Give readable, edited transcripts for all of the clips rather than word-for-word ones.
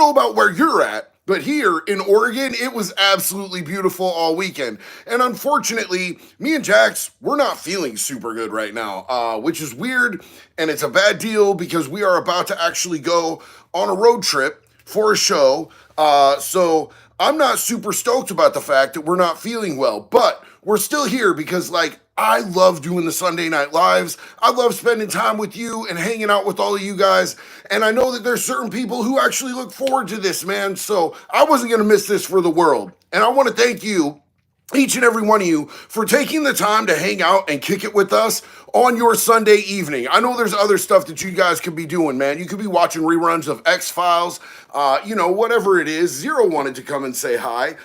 know about where you're at, but here in Oregon, it was absolutely beautiful all weekend. And unfortunately, me and Jax, we're not feeling super good right now, which is weird. And it's a bad deal because we are about to actually go on a road trip for a show. So I'm not super stoked about the fact that we're not feeling well, but we're still here because, like, I love doing the Sunday Night Lives. I love spending time with you and hanging out with all of you guys. And I know that there's certain people who actually look forward to this, man. So I wasn't going to miss this for the world. And I want to thank you, each and every one of you, for taking the time to hang out and kick it with us on your Sunday evening. I know there's other stuff that you guys could be doing, man. You could be watching reruns of X-Files, whatever it is. Zero wanted to come and say hi.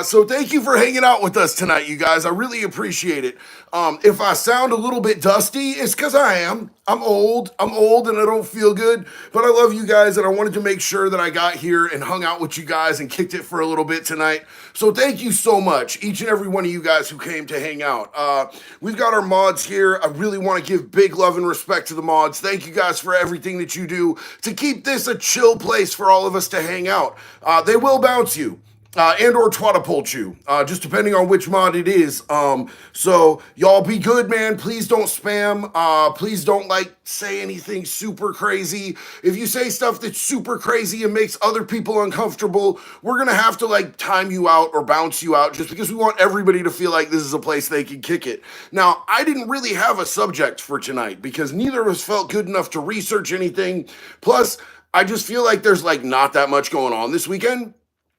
So thank you for hanging out with us tonight, you guys. I really appreciate it. If I sound a little bit dusty, it's because I am. I'm old and I don't feel good, but I love you guys and I wanted to make sure that I got here and hung out with you guys and kicked it for a little bit tonight. So thank you so much, each and every one of you guys who came to hang out. We've got our mods here. I really want to give big love and respect to the mods. Thank you guys for everything that you do to keep this a chill place for all of us to hang out. They will bounce you. And or twatapult you, just depending on which mod it is. So y'all be good, man. Please don't spam. Please don't say anything super crazy. If you say stuff that's super crazy and makes other people uncomfortable, we're gonna have to time you out or bounce you out just because we want everybody to feel like this is a place they can kick it. Now, I didn't really have a subject for tonight because neither of us felt good enough to research anything. Plus, I just feel like there's not that much going on this weekend.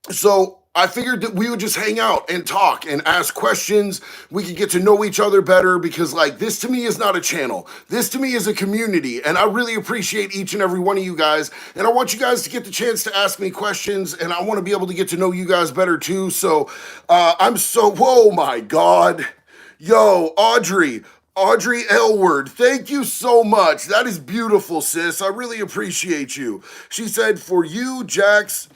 So I figured that we would just hang out and talk and ask questions. We could get to know each other better because this to me is not a channel. This to me is a community. And I really appreciate each and every one of you guys. And I want you guys to get the chance to ask me questions. And I want to be able to get to know you guys better too. So whoa, my God. Yo, Audrey Elward, thank you so much. That is beautiful, sis. I really appreciate you. She said, for you, Jax,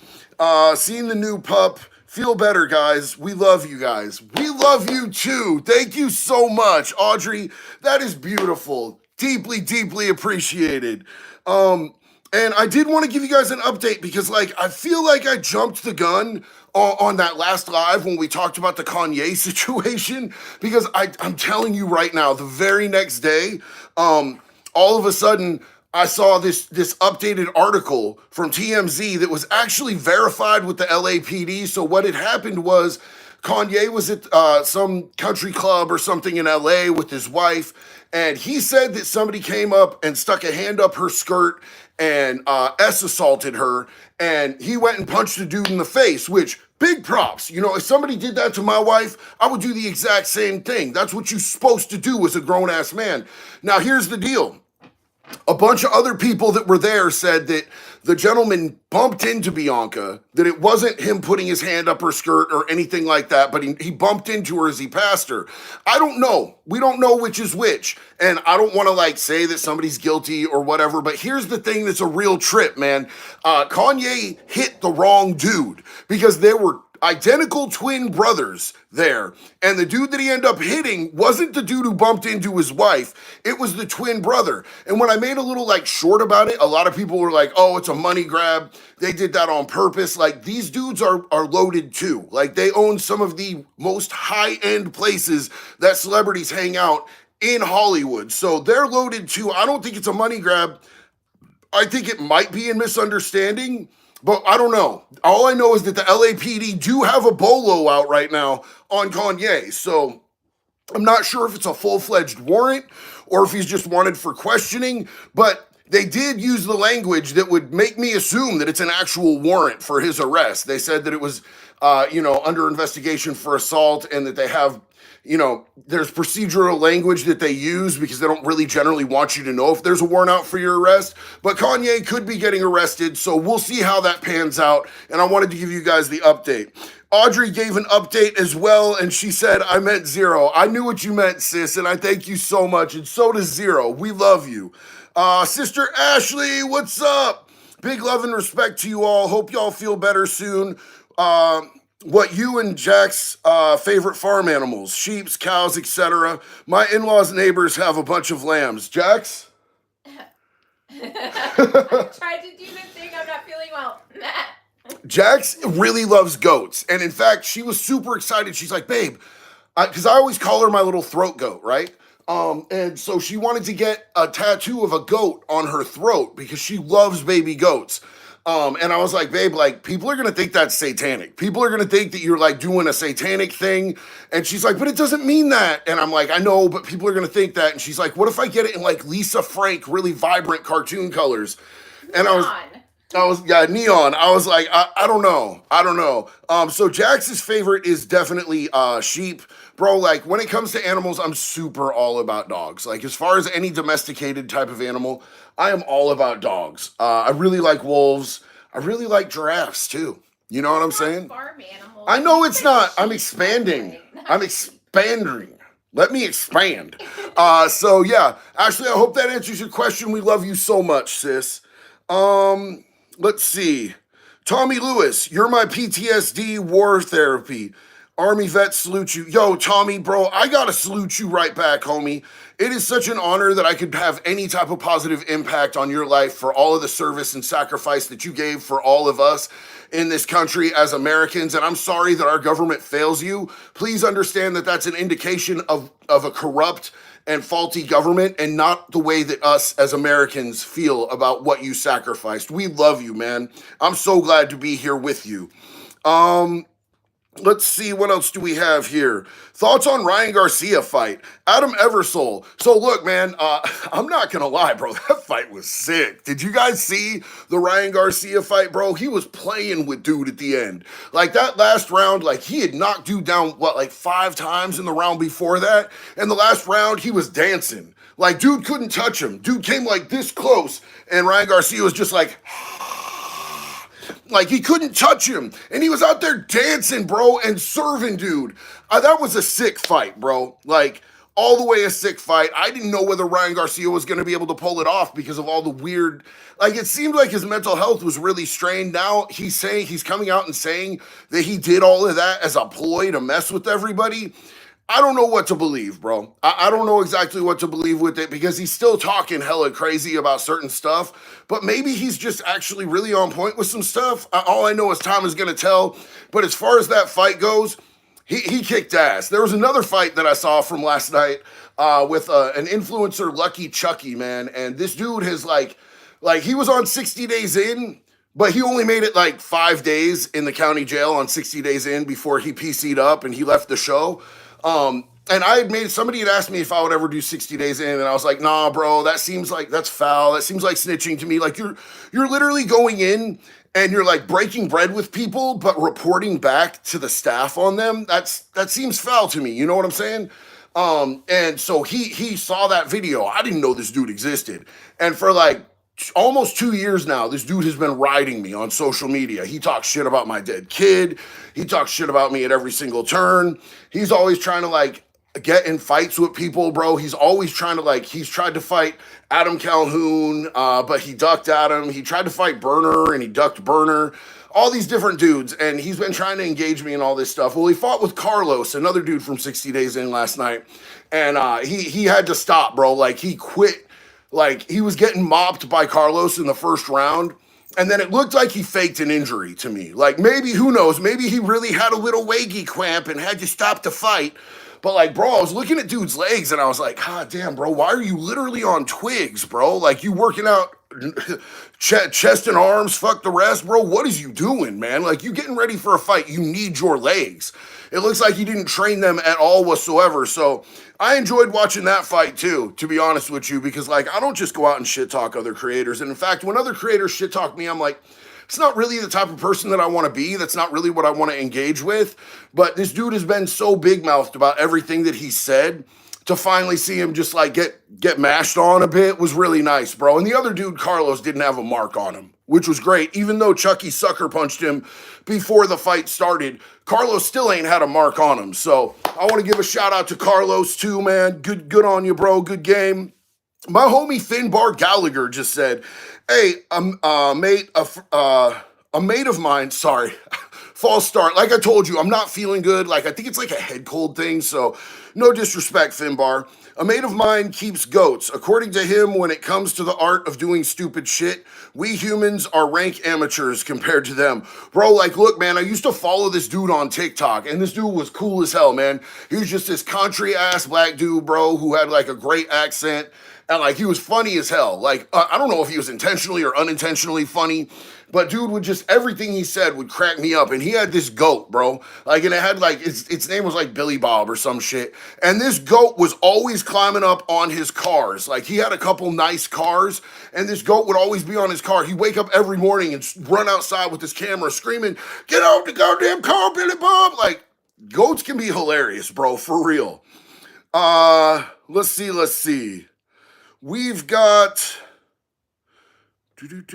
seeing the new pup, feel better, guys. We love you guys. We love you too. Thank you so much, Audrey. That is beautiful. Deeply, deeply appreciated. And I did want to give you guys an update because I feel like I jumped the gun on that last live when we talked about the Kanye situation because I'm telling you right now, the very next day, all of a sudden, I saw this updated article from TMZ that was actually verified with the LAPD. So what had happened was Kanye was at some country club or something in LA with his wife, and he said that somebody came up and stuck a hand up her skirt and assaulted her, and he went and punched the dude in the face, which, big props. If somebody did that to my wife, I would do the exact same thing. That's what you're supposed to do as a grown-ass man. Now, here's the deal. A bunch of other people that were there said that the gentleman bumped into Bianca, that it wasn't him putting his hand up her skirt or anything like that, but he bumped into her as he passed her. I don't know. We don't know which is which. And I don't want to say that somebody's guilty or whatever, but here's the thing that's a real trip, man. Kanye hit the wrong dude because there were identical twin brothers there. And the dude that he ended up hitting wasn't the dude who bumped into his wife. It was the twin brother. And when I made a little short about it, a lot of people were like, oh, it's a money grab. They did that on purpose. These dudes are loaded too. They own some of the most high-end places that celebrities hang out in Hollywood. So they're loaded too. I don't think it's a money grab. I think it might be a misunderstanding. But I don't know. All I know is that the LAPD do have a bolo out right now on Kanye. So I'm not sure if it's a full-fledged warrant or if he's just wanted for questioning. But they did use the language that would make me assume that it's an actual warrant for his arrest. They said that it was, under investigation for assault and that they have there's procedural language that they use because they don't really generally want you to know if there's a warrant out for your arrest. But Kanye could be getting arrested, so we'll see how that pans out. And I wanted to give you guys the update. Audrey gave an update as well, and she said, I meant Zero. I knew what you meant, sis, and I thank you so much. And so does Zero. We love you. Sister Ashley, what's up? Big love and respect to you all. Hope y'all feel better soon. What you and Jack's favorite farm animals, sheep, cows, etc. My in-laws' neighbors have a bunch of lambs. Jax? I tried to do the thing. I'm not feeling well. Jax really loves goats. And in fact, she was super excited. She's like, babe, because I always call her my little throat goat, right? And so she wanted to get a tattoo of a goat on her throat because she loves baby goats. And I was like, babe, like people are gonna think that's satanic. People are gonna think that you're like doing a satanic thing. And she's like, but it doesn't mean that. And I'm like, I know, but people are gonna think that. And she's like, what if I get it in like Lisa Frank, really vibrant cartoon colors? And yeah, neon. I was like, I don't know. I don't know. So Jax's favorite is definitely sheep. Bro, like when it comes to animals, I'm super all about dogs. Like as far as any domesticated type of animal, I am all about dogs. I really like wolves. I really like giraffes too. You know what I'm saying? Farm animals. I know it's not. I'm expanding. I'm expanding. Let me expand. So yeah, Ashley, I hope that answers your question. We love you so much, sis. Let's see. Tommy Lewis, you're my PTSD war therapy. Army vet salute you. Yo, Tommy, bro, I gotta salute you right back, homie. It is such an honor that I could have any type of positive impact on your life for all of the service and sacrifice that you gave for all of us in this country as Americans. And I'm sorry that our government fails you. Please understand that that's an indication of a corrupt and faulty government and not the way that us as Americans feel about what you sacrificed. We love you, man. I'm so glad to be here with you. Let's see, what else do we have here? Thoughts on Ryan Garcia fight? Adam Eversole. So look, man, I'm not gonna lie, bro. That fight was sick. Did you guys see the Ryan Garcia fight, bro? He was playing with dude at the end. Like that last round, like he had knocked dude down, what, like 5 times in the round before that? And the last round, he was dancing. Like dude couldn't touch him. Dude came like this close, and Ryan Garcia was just like he couldn't touch him, and he was out there dancing, bro, and serving, dude. That was a sick fight, bro. Like all the way a sick fight. I didn't know whether Ryan Garcia was going to be able to pull it off because of all the weird. Like it seemed like his mental health was really strained. Now he's coming out and saying that he did all of that as a ploy to mess with everybody. I don't know what to believe, bro. I don't know exactly what to believe with it because he's still talking hella crazy about certain stuff, but maybe he's just actually really on point with some stuff. All I know is time is going to tell. But as far as that fight goes, he kicked ass. There was another fight that I saw from last night with an influencer, Lucky Chucky, man. And this dude has like he was on 60 days in, but he only made it like 5 days in the county jail on 60 days in before he PC'd up and he left the show. And somebody had asked me if I would ever do 60 days in, and I was like, nah, bro, that seems like, that's foul. That seems like snitching to me. Like you're literally going in and you're like breaking bread with people, but reporting back to the staff on them. That seems foul to me. You know what I'm saying? And so he saw that video. I didn't know this dude existed. And for like almost 2 years now, this dude has been riding me on social media. He talks shit about my dead kid. He talks shit about me at every single turn. He's always trying to like get in fights with people, bro. He's always trying to he's tried to fight Adam Calhoun, but he ducked Adam. He tried to fight Burner and he ducked Burner. All these different dudes, and he's been trying to engage me in all this stuff. Well, he fought with Carlos, another dude from 60 Days In last night, and he had to stop, bro. Like he quit. Like he was getting mopped by Carlos in the first round. And then it looked like he faked an injury to me. Like maybe, who knows, maybe he really had a little waggy cramp and had to stop the fight. But like, bro, I was looking at dude's legs and I was like, God damn, bro, why are you literally on twigs, bro? Like you working out chest and arms, fuck the rest, bro. What is you doing, man? Like you getting ready for a fight. You need your legs. It looks like he didn't train them at all whatsoever. So I enjoyed watching that fight too, to be honest with you, because like I don't just go out and shit talk other creators. And in fact, when other creators shit talk me, I'm like, it's not really the type of person that I want to be. That's not really what I want to engage with. But this dude has been so big-mouthed about everything that he said. To finally see him just like get mashed on a bit was really nice, bro. And the other dude, Carlos, didn't have a mark on him, which was great. Even though Chucky sucker punched him before the fight started, Carlos still ain't had a mark on him. So I want to give a shout out to Carlos too, man. Good on you, bro. Good game. My homie Finbar Gallagher just said, hey, a mate of mine, sorry. false start. Like I told you, I'm not feeling good. Like I think it's like a head cold thing. So no disrespect, Finbar. A mate of mine keeps goats. According to him, when it comes to the art of doing stupid shit, we humans are rank amateurs compared to them. Bro, like, look, man, I used to follow this dude on TikTok, and this dude was cool as hell, man. He was just this country ass black dude, bro, who had like a great accent. And like he was funny as hell. Like I don't know if he was intentionally or unintentionally funny, but dude would just everything he said would crack me up. And he had this goat, bro. Like, and it had like its name was like Billy Bob or some shit. And this goat was always climbing up on his cars. Like he had a couple nice cars, and this goat would always be on his car. He'd wake up every morning and run outside with his camera screaming, "Get out the goddamn car, Billy Bob!" Like goats can be hilarious, bro, for real. Let's see. We've got Big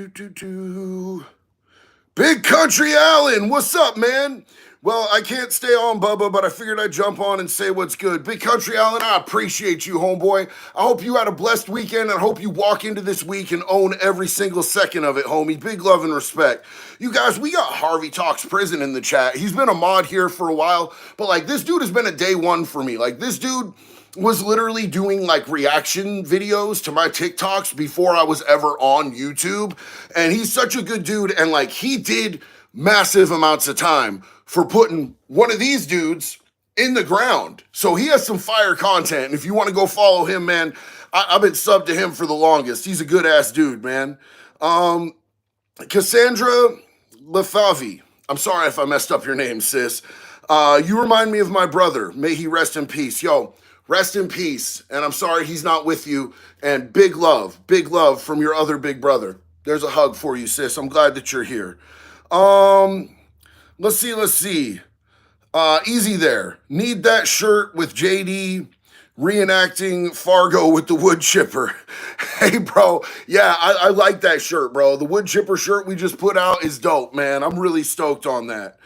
Country Allen. What's up, man? Well, I can't stay on, Bubba, but I figured I'd jump on and say what's good. Big Country Allen, I appreciate you, homeboy. I hope you had a blessed weekend, and I hope you walk into this week and own every single second of it, homie. Big love and respect. You guys, we got Harvey Talks Prison in the chat. He's been a mod here for a while, but like this dude has been a day one for me. Like this dude was literally doing like reaction videos to my TikToks before I was ever on YouTube. And he's such a good dude. And like he did massive amounts of time for putting one of these dudes in the ground. So he has some fire content. And if you want to go follow him, man, I've been subbed to him for the longest. He's a good ass dude, man. Cassandra Lefavi. I'm sorry if I messed up your name, sis. You remind me of my brother. May he rest in peace. Yo, rest in peace, and I'm sorry he's not with you, and big love from your other big brother. There's a hug for you, sis. I'm glad that you're here. Let's see. Easy there. Need that shirt with JD reenacting Fargo with the wood chipper. Hey, bro. Yeah, I like that shirt, bro. The wood chipper shirt we just put out is dope, man. I'm really stoked on that.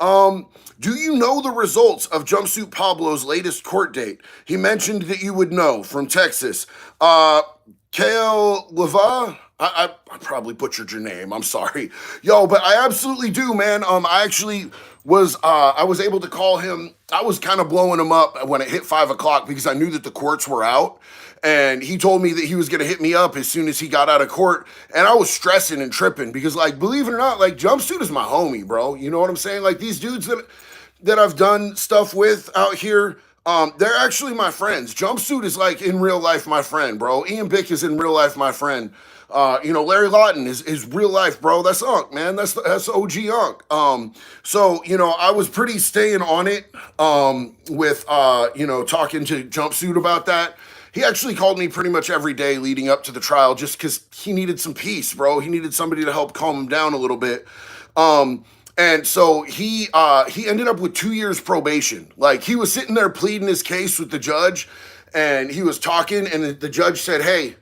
Do you know the results of Jumpsuit Pablo's latest court date? He mentioned that you would know from Texas. Kale Leva? I probably butchered your name. I'm sorry. Yo, but I absolutely do, man. I actually was able to call him. I was kind of blowing him up when it hit 5 o'clock because I knew that the courts were out. And he told me that he was going to hit me up as soon as he got out of court. And I was stressing and tripping because, like, believe it or not, like, Jumpsuit is my homie, bro. You know what I'm saying? Like, these dudes that I've done stuff with out here, they're actually my friends. Jumpsuit is, like, in real life my friend, bro. Ian Bick is in real life my friend. Larry Lawton is real life, bro. That's Unc, man. That's OG Unc. So, I was pretty staying on it with, talking to Jumpsuit about that. He actually called me pretty much every day leading up to the trial just because he needed some peace, bro. He needed somebody to help calm him down a little bit. And so he ended up with 2 years probation. Like, he was sitting there pleading his case with the judge, and he was talking, and the judge said, "Hey,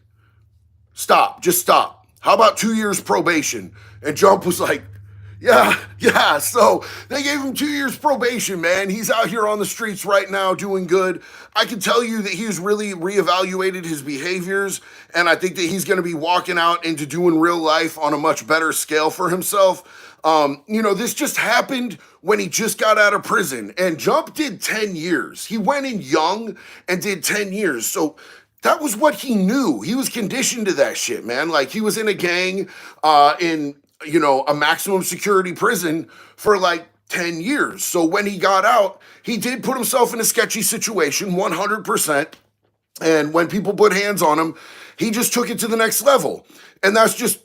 stop, just stop. How about 2 years probation?" And Jump was like, yeah. So they gave him 2 years probation, man. He's out here on the streets right now doing good. I can tell you that he's really reevaluated his behaviors, and I think that he's going to be walking out into doing real life on a much better scale for himself. This just happened when he just got out of prison, and Jump did 10 years. He went in young and did 10 years. So that was what he knew. He was conditioned to that shit, man. Like, he was in a gang, in a maximum security prison for like 10 years. So when he got out, he did put himself in a sketchy situation, 100%. And when people put hands on him, he just took it to the next level. And that's just,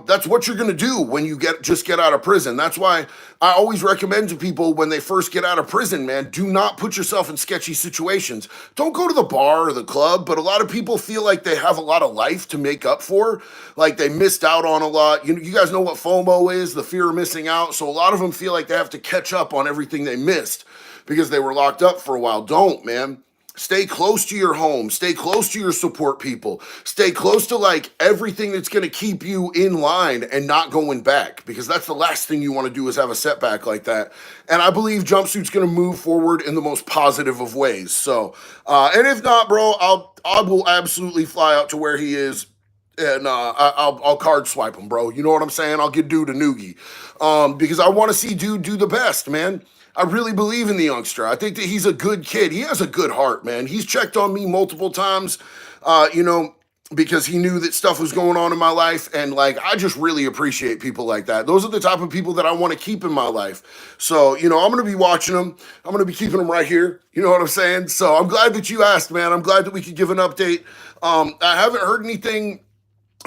that's what you're going to do when you get out of prison. That's why I always recommend to people when they first get out of prison, man, do not put yourself in sketchy situations. Don't go to the bar or the club, but a lot of people feel like they have a lot of life to make up for. Like they missed out on a lot. You guys know what FOMO is, the fear of missing out. So a lot of them feel like they have to catch up on everything they missed because they were locked up for a while. Don't, man. Stay close to your home. Stay close to your support people. Stay close to like everything that's going to keep you in line and not going back, because that's the last thing you want to do is have a setback like that. And I believe Jumpsuit's going to move forward in the most positive of ways. So, and if not, bro, I will absolutely fly out to where he is and I'll card swipe him, bro. You know what I'm saying? I'll get dude a noogie, because I want to see dude do the best, man. I really believe in the youngster. I think that he's a good kid. He has a good heart, man. He's checked on me multiple times, you know, because he knew that stuff was going on in my life. And like, I just really appreciate people like that. Those are the type of people that I want to keep in my life. So, you know, I'm going to be watching them. I'm going to be keeping them right here. You know what I'm saying? So I'm glad that you asked, man. I'm glad that we could give an update. I haven't heard anything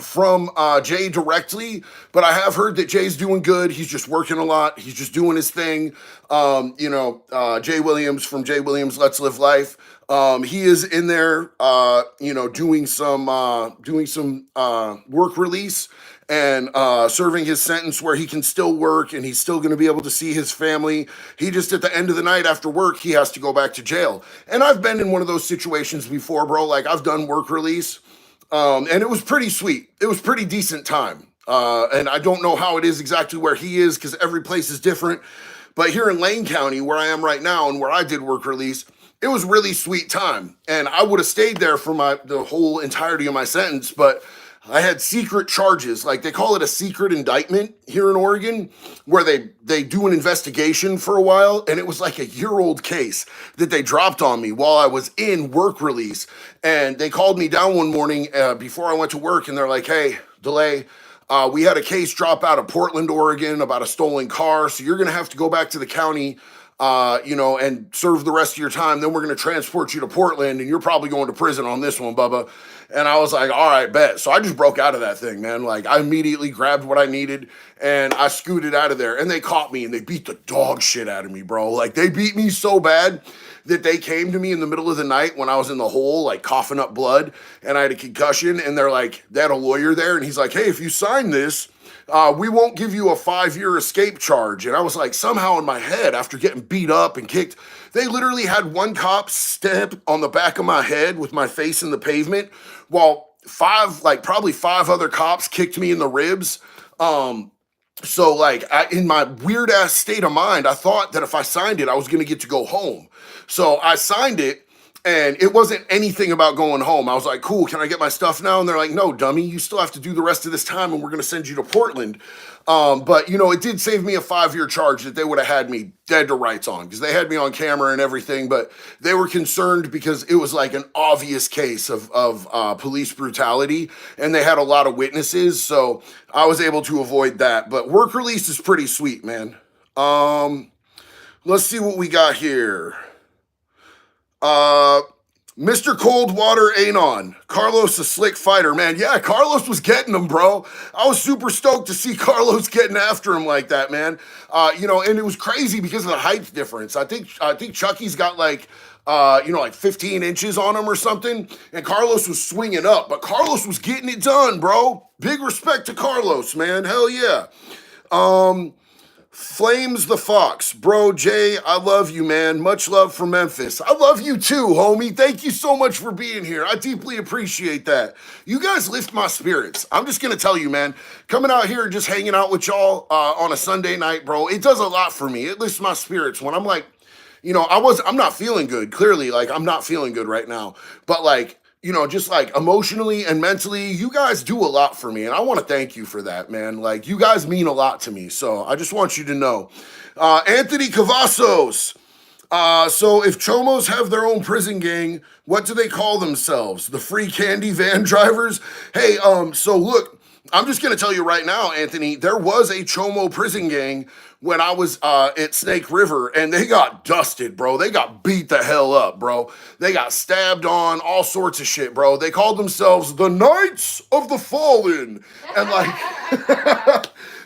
from Jay directly, but I have heard that Jay's doing good. He's just working a lot. He's just doing his thing. Jay Williams from Jay Williams Let's Live Life. He is in there, doing some work release and serving his sentence where he can still work and he's still going to be able to see his family. He just at the end of the night after work, he has to go back to jail. And I've been in one of those situations before, bro. Like I've done work release. And it was pretty sweet. It was pretty decent time. And I don't know how it is exactly where he is because every place is different. But here in Lane County, where I am right now and where I did work release, it was really sweet time. And I would have stayed there for the whole entirety of my sentence, but I had secret charges. Like they call it a secret indictment here in Oregon, where they do an investigation for a while. And it was like a year-old case that they dropped on me while I was in work release. And they called me down one morning before I went to work, and they're like, "Hey, Delay, we had a case drop out of Portland, Oregon about a stolen car. So you're going to have to go back to the county, and serve the rest of your time. Then we're going to transport you to Portland, and you're probably going to prison on this one, Bubba." And I was like, all right, bet. So I just broke out of that thing, man. Like I immediately grabbed what I needed and I scooted out of there. And they caught me and they beat the dog shit out of me, bro. Like they beat me so bad that they came to me in the middle of the night when I was in the hole, like coughing up blood and I had a concussion. And they're like, they had a lawyer there and he's like, "Hey, if you sign this, we won't give you a 5-year escape charge." And I was like, somehow in my head, after getting beat up and kicked, they literally had one cop stamp on the back of my head with my face in the pavement, while probably five other cops kicked me in the ribs. So like in my weird ass state of mind, I thought that if I signed it, I was gonna get to go home. So I signed it. And it wasn't anything about going home. I was like, "Cool, can I get my stuff now?" And they're like, "No, dummy, you still have to do the rest of this time and we're going to send you to Portland." But, it did save me a 5-year charge that they would have had me dead to rights on because they had me on camera and everything. But they were concerned because it was like an obvious case of police brutality and they had a lot of witnesses. So I was able to avoid that. But work release is pretty sweet, man. Let's see what we got here. Mr. Coldwater Anon. Carlos, a slick fighter, man. Yeah, Carlos was getting him, bro. I was super stoked to see Carlos getting after him like that, man. And it was crazy because of the height difference. I think Chucky's got like 15 inches on him or something. And Carlos was swinging up, but Carlos was getting it done, bro. Big respect to Carlos, man. Hell yeah. Flames the Fox. Bro, Jay, I love you, man. Much love from Memphis. I love you too, homie. Thank you so much for being here. I deeply appreciate that. You guys lift my spirits. I'm just going to tell you, man, coming out here and just hanging out with y'all on a Sunday night, bro, it does a lot for me. It lifts my spirits when I'm like, I'm not feeling good. Clearly, like, I'm not feeling good right now. But like, just like emotionally and mentally, you guys do a lot for me. And I want to thank you for that, man. Like, you guys mean a lot to me. So I just want you to know. Anthony Cavazos. So if Chomos have their own prison gang, what do they call themselves? The free candy van drivers? Hey, so look, I'm just going to tell you right now, Anthony, there was a Chomo prison gang when I was at Snake River, and they got dusted, bro. They got beat the hell up, bro. They got stabbed on, all sorts of shit, bro. They called themselves the Knights of the Fallen. And like,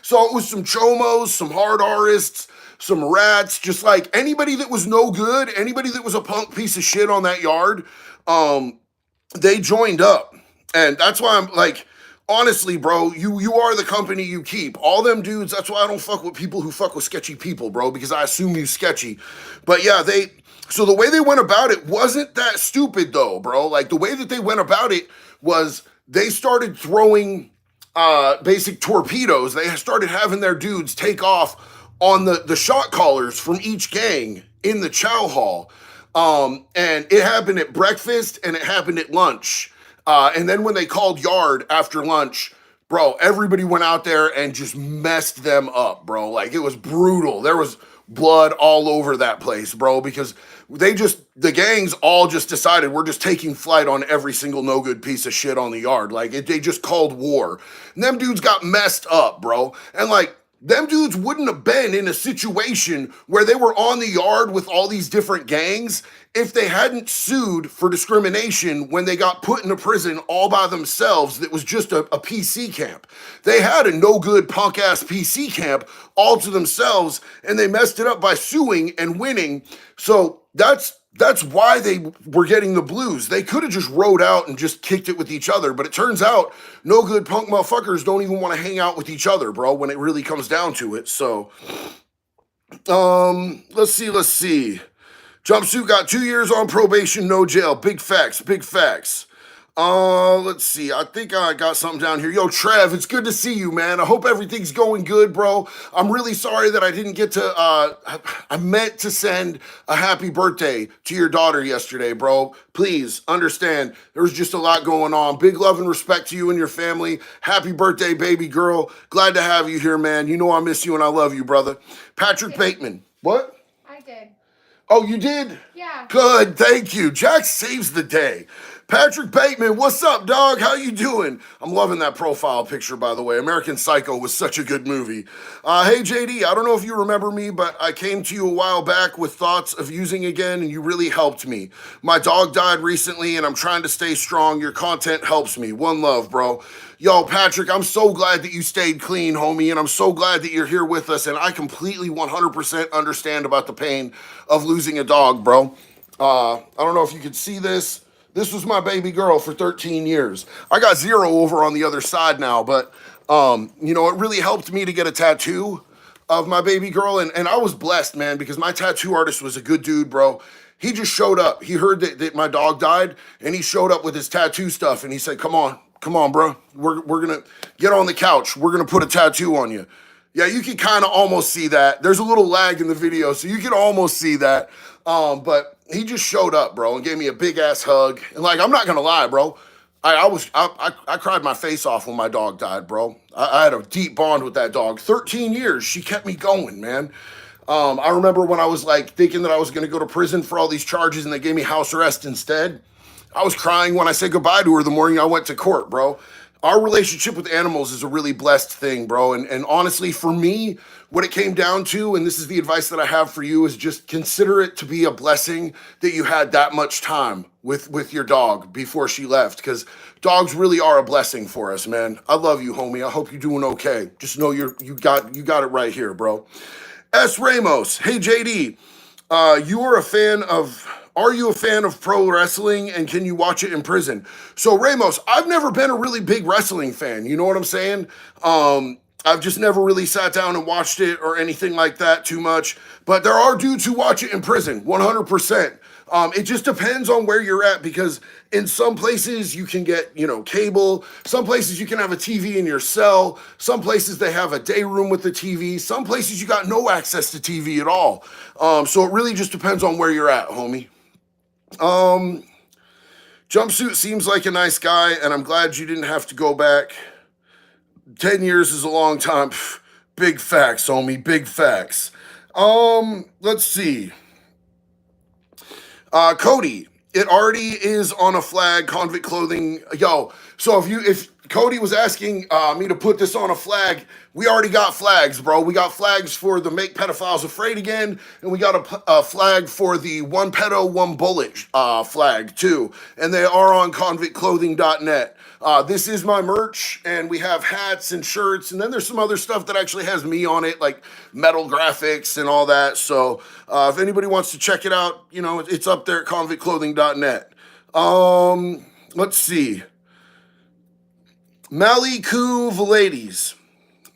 so it was some Chomos, some hard artists, some rats, just like anybody that was no good, anybody that was a punk piece of shit on that yard, they joined up. And that's why I'm like, honestly, bro, you are the company you keep. All them dudes, that's why I don't fuck with people who fuck with sketchy people, bro, because I assume you sketchy. But yeah, so the way they went about it wasn't that stupid though, bro. Like the way that they went about it was they started throwing basic torpedoes. They started having their dudes take off on the shot callers from each gang in the chow hall. And it happened at breakfast and it happened at lunch. And then when they called yard after lunch, bro, everybody went out there and just messed them up, bro. Like it was brutal. There was blood all over that place, bro, because the gangs all just decided we're just taking flight on every single no good piece of shit on the yard. Like they just called war. And them dudes got messed up, bro. And like, them dudes wouldn't have been in a situation where they were on the yard with all these different gangs if they hadn't sued for discrimination when they got put into prison all by themselves. That was just a PC camp. They had a no good punk ass PC camp all to themselves, and they messed it up by suing and winning. So that's why they were getting the blues. They could have just rode out and just kicked it with each other, but it turns out no good punk motherfuckers don't even want to hang out with each other, bro, when it really comes down to it. So, let's see. Jumpsuit got 2 years on probation, no jail. Big facts, big facts. Let's see. I think I got something down here. Yo, Trev, it's good to see you, man. I hope everything's going good, bro. I'm really sorry that I didn't get to, I meant to send a happy birthday to your daughter yesterday, bro. Please understand, there was just a lot going on. Big love and respect to you and your family. Happy birthday, baby girl. Glad to have you here, man. You know I miss you and I love you, brother. Patrick Bateman. What? I did. Oh, you did? Yeah. Good, thank you. Jack saves the day. Patrick Bateman, what's up, dog? How you doing? I'm loving that profile picture, by the way. American Psycho was such a good movie. Hey, JD, I don't know if you remember me, but I came to you a while back with thoughts of using again, and you really helped me. My dog died recently, and I'm trying to stay strong. Your content helps me. One love, bro. Yo, Patrick, I'm so glad that you stayed clean, homie, and I'm so glad that you're here with us, and I completely 100% understand about the pain of losing a dog, bro. I don't know if you could see this. This was my baby girl for 13 years. I got 0 over on the other side now, but, you know, it really helped me to get a tattoo of my baby girl, and I was blessed, man, because my tattoo artist was a good dude, bro. He just showed up. He heard that my dog died, and he showed up with his tattoo stuff, and he said, come on, bro. We're going to get on the couch. We're going to put a tattoo on you. Yeah, you can kind of almost see that. There's a little lag in the video, so you can almost see that. But he just showed up, bro, and gave me a big ass hug. And like, I'm not gonna lie, bro. I cried my face off when my dog died, bro. I had a deep bond with that dog. 13 years, she kept me going, man. I remember when I was like thinking that I was gonna go to prison for all these charges and they gave me house arrest instead. I was crying when I said goodbye to her the morning I went to court, bro. Our relationship with animals is a really blessed thing, bro. And honestly, for me, what it came down to, and this is the advice that I have for you, is just consider it to be a blessing that you had that much time with your dog before she left, because dogs really are a blessing for us, man. I love you, homie. I hope you're doing okay. Just know you got it right here, bro. S. Ramos, hey JD, are you a fan of pro wrestling, and can you watch it in prison? So Ramos, I've never been a really big wrestling fan. You know what I'm saying? I've just never really sat down and watched it or anything like that too much. But there are dudes who watch it in prison, 100%. It just depends on where you're at, because in some places you can get, cable. Some places you can have a TV in your cell. Some places they have a day room with the TV. Some places you got no access to TV at all. So it really just depends on where you're at, homie. Jumpsuit seems like a nice guy, and I'm glad you didn't have to go back. 10 years is a long time. Pff, big facts, homie, big facts. Let's see. Cody, it already is on a flag, convict clothing. Yo, so if Cody was asking me to put this on a flag, we already got flags, bro. We got flags for the Make Pedophiles Afraid Again, and we got a flag for the One Pedo, One Bullet flag, too. And they are on convictclothing.net. This is my merch, and we have hats and shirts, and then there's some other stuff that actually has me on it, like metal graphics and all that. So if anybody wants to check it out, it's up there at convictclothing.net. Let's see. Maliku Valades.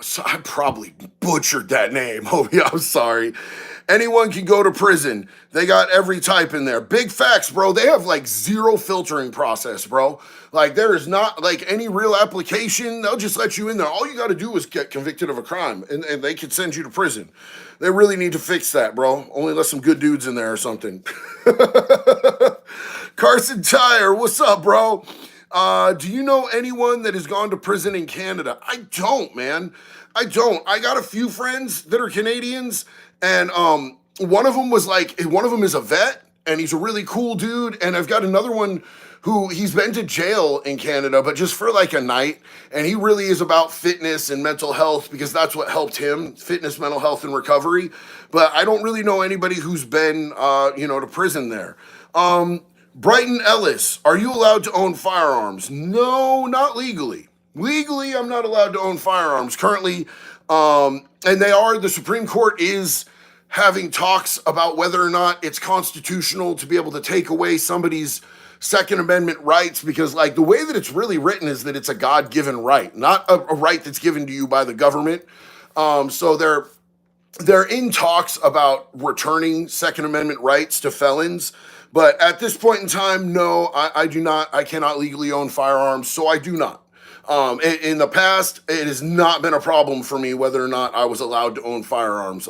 So I probably butchered that name. Oh, yeah, I'm sorry. Anyone can go to prison. They got every type in there. Big facts, bro. They have like zero filtering process, bro. Like there is not like any real application. They'll just let you in there. All you got to do is get convicted of a crime, and they can send you to prison. They really need to fix that, bro. Only let some good dudes in there or something. Carson Tire, what's up, bro? Do you know anyone that has gone to prison in Canada? I don't, man. I don't. I got a few friends that are Canadians, and one of them is a vet, and he's a really cool dude. And I've got another one who he's been to jail in Canada, but just for like a night. And he really is about fitness and mental health because that's what helped him: fitness, mental health, and recovery. But I don't really know anybody who's been, to prison there. Brighton Ellis, are you allowed to own firearms? No, not legally. Legally, I'm not allowed to own firearms currently. And the Supreme Court is having talks about whether or not it's constitutional to be able to take away somebody's Second Amendment rights, because like the way that it's really written is that it's a God-given right, not a right that's given to you by the government. So they're in talks about returning Second Amendment rights to felons. But at this point in time, no, I do not. I cannot legally own firearms, so I do not. In the past, it has not been a problem for me whether or not I was allowed to own firearms.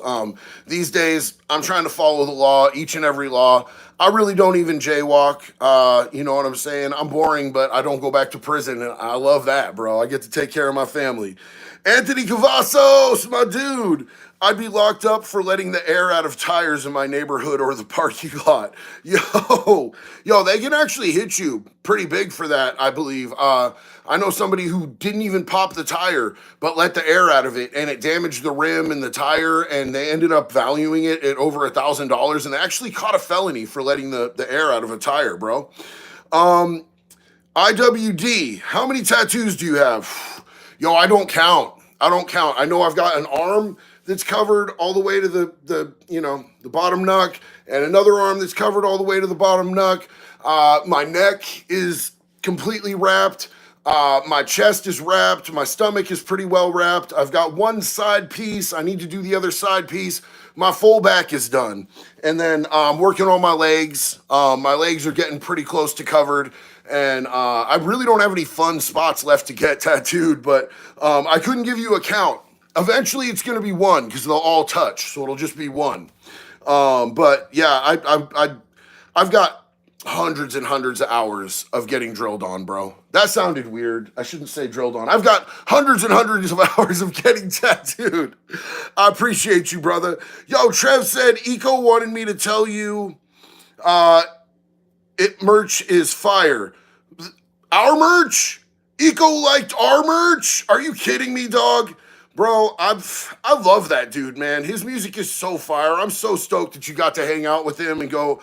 These days, I'm trying to follow the law, each and every law. I really don't even jaywalk. You know what I'm saying? I'm boring, but I don't go back to prison, and I love that, bro. I get to take care of my family. Anthony Cavazos, my dude. I'd be locked up for letting the air out of tires in my neighborhood or the parking lot. Yo, they can actually hit you pretty big for that, I believe. I know somebody who didn't even pop the tire, but let the air out of it, and it damaged the rim and the tire, and they ended up valuing it at over $1,000, and they actually caught a felony for letting the air out of a tire, bro. IWD, how many tattoos do you have? Yo, I don't count. I know I've got an arm that's covered all the way to the bottom knuck, and another arm that's covered all the way to the bottom knuck. My neck is completely wrapped. My chest is wrapped. My stomach is pretty well wrapped. I've got one side piece. I need to do the other side piece. My full back is done. And then I'm working on my legs. My legs are getting pretty close to covered. And I really don't have any fun spots left to get tattooed, but I couldn't give you a count. Eventually, it's going to be one because they'll all touch, so it'll just be one. But yeah, I've got hundreds and hundreds of hours of getting drilled on, bro. That sounded weird. I shouldn't say drilled on. I've got hundreds and hundreds of hours of getting tattooed. I appreciate you, brother. Yo, Trev said Eco wanted me to tell you merch is fire. Our merch? Eco liked our merch? Are you kidding me, dog? Bro, I love that dude, man. His music is so fire. I'm so stoked that you got to hang out with him and go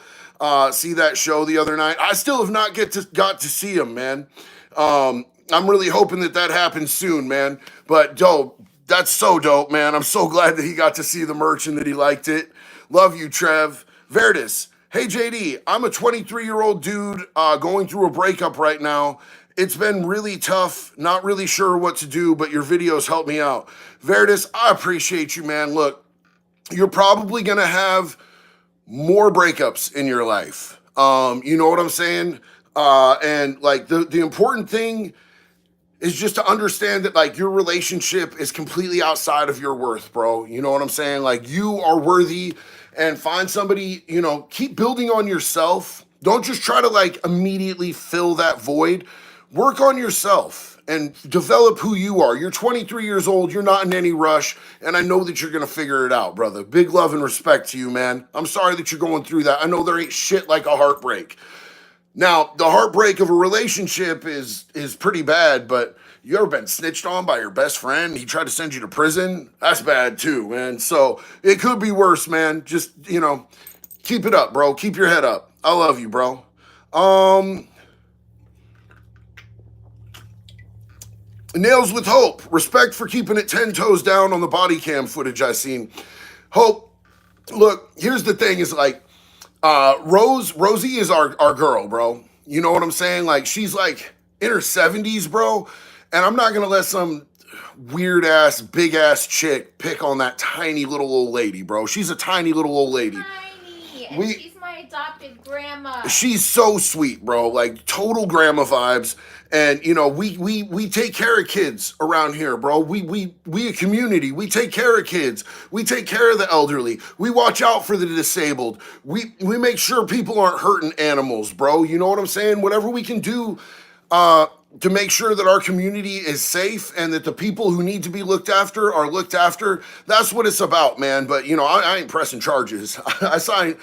see that show the other night. I still have not got to see him, man. I'm really hoping that happens soon, man. But dope, that's so dope, man. I'm so glad that he got to see the merch and that he liked it. Love you, Trev. Verdis, hey JD, I'm a 23-year-old dude going through a breakup right now. It's been really tough, not really sure what to do, but your videos help me out. Verdis, I appreciate you, man. Look, you're probably going to have more breakups in your life. You know what I'm saying? And like the important thing is just to understand that like your relationship is completely outside of your worth, bro. You know what I'm saying? Like you are worthy, and find somebody, keep building on yourself. Don't just try to like immediately fill that void. Work on yourself and develop who you are. You're 23 years old. You're not in any rush. And I know that you're going to figure it out, brother. Big love and respect to you, man. I'm sorry that you're going through that. I know there ain't shit like a heartbreak. Now, the heartbreak of a relationship is pretty bad, but you ever been snitched on by your best friend? He tried to send you to prison? That's bad too, man. So it could be worse, man. Just, keep it up, bro. Keep your head up. I love you, bro. Nails with Hope. Respect for keeping it 10 toes down on the body cam footage I seen. Hope, look, here's the thing is like, Rosie is our girl, bro. You know what I'm saying? Like, she's like in her 70s, bro. And I'm not going to let some weird ass, big ass chick pick on that tiny little old lady, bro. She's a tiny little old lady. Tiny. And she's my adopted grandma. She's so sweet, bro. Like total grandma vibes. And we take care of kids around here, bro. We a community. We take care of kids. We take care of the elderly. We watch out for the disabled. We make sure people aren't hurting animals, bro. You know what I'm saying? Whatever we can do to make sure that our community is safe and that the people who need to be looked after are looked after. That's what it's about, man. But you know, I ain't pressing charges. I sign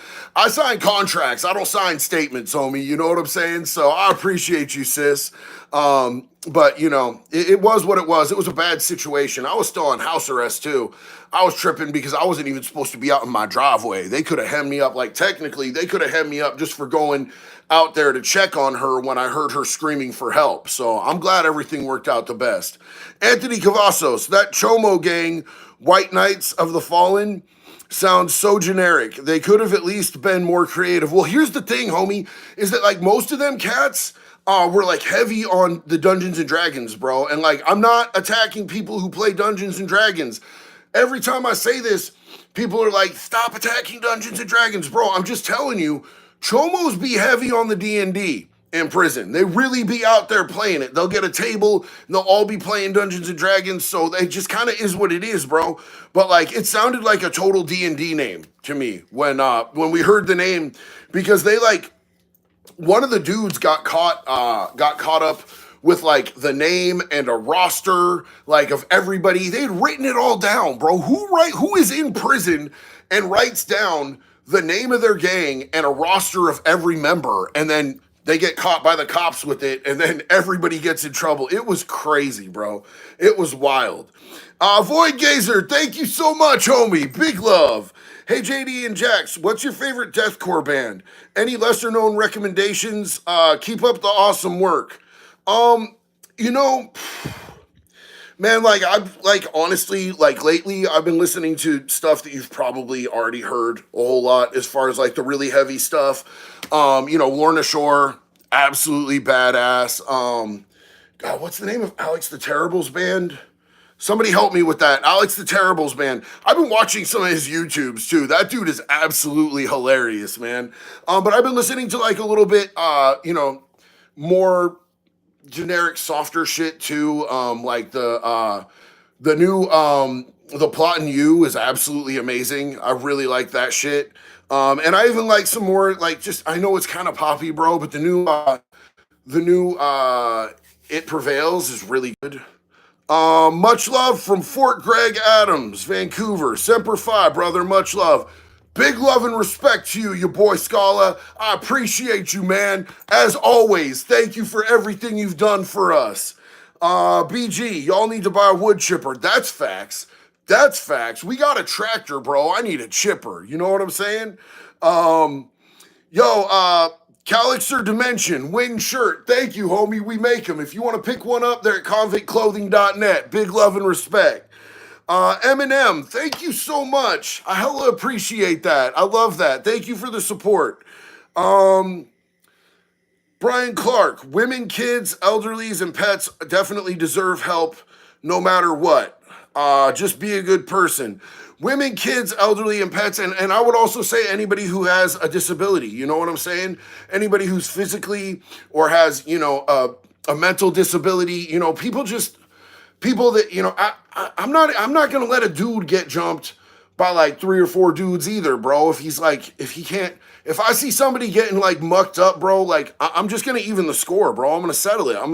contracts. I don't sign statements, homie. You know what I'm saying? So I appreciate you, sis. But you know, it was what it was. It was a bad situation. I was still on house arrest too. I was tripping because I wasn't even supposed to be out in my driveway. They could have hemmed me up. Like technically, they could have hemmed me up just for going out there to check on her when I heard her screaming for help. So I'm glad everything worked out the best. Anthony Cavazos, that Chomo gang, White Knights of the Fallen, sounds so generic. They could have at least been more creative. Well, here's the thing, homie, is that like most of them cats were like heavy on the Dungeons and Dragons, bro. And like, I'm not attacking people who play Dungeons and Dragons. Every time I say this, people are like, stop attacking Dungeons and Dragons, bro. I'm just telling you, Chomos be heavy on the D&D in prison. They really be out there playing it. They'll get a table, and they'll all be playing Dungeons and Dragons, so it just kind of is what it is, bro. But like, it sounded like a total D&D name to me when we heard the name, because they like, one of the dudes got caught up with like the name and a roster like of everybody. They'd written it all down, bro. Who is in prison and writes down the name of their gang and a roster of every member, and then they get caught by the cops with it, and then everybody gets in trouble? It was crazy, bro. It was wild. Void Gazer, thank you so much, homie. Big love. Hey, JD and Jax, what's your favorite deathcore band? Any lesser known recommendations? Keep up the awesome work. You know, man, like I've like honestly, like lately I've been listening to stuff that you've probably already heard a whole lot as far as like the really heavy stuff. You know, Lorna Shore, absolutely badass. God, what's the name of Alex the Terrible's band? Somebody help me with that. Alex the Terrible's band. I've been watching some of his YouTubes too. That dude is absolutely hilarious, man. But I've been listening to like a little bit, you know, more generic, softer shit too. Like the new The Plot in You is absolutely amazing. I really like that shit. And I even like some more like just, I know it's kind of poppy, bro, but the new It Prevails is really good. Much love from Fort Gregg Adams, Vancouver. Semper Fi, brother. Much love. Big love and respect to you, your boy Scala. I appreciate you, man. As always, thank you for everything you've done for us. BG, y'all need to buy a wood chipper. That's facts. That's facts. We got a tractor, bro. I need a chipper. You know what I'm saying? Calixer Dimension, wing shirt. Thank you, homie. We make them. If you want to pick one up, they're at convictclothing.net. Big love and respect. Eminem, thank you so much. I hella appreciate that. I love that. Thank you for the support. Brian Clark, women, kids, elderlies, and pets definitely deserve help no matter what. Just be a good person. Women, kids, elderly, and pets, and I would also say anybody who has a disability, you know what I'm saying? Anybody who's physically or has, you know, a mental disability, you know, people that, you know, I'm not gonna let a dude get jumped by like 3 or 4 dudes either, bro. If I see somebody getting like mucked up, bro, like I'm just gonna even the score, bro. I'm gonna settle it. I'm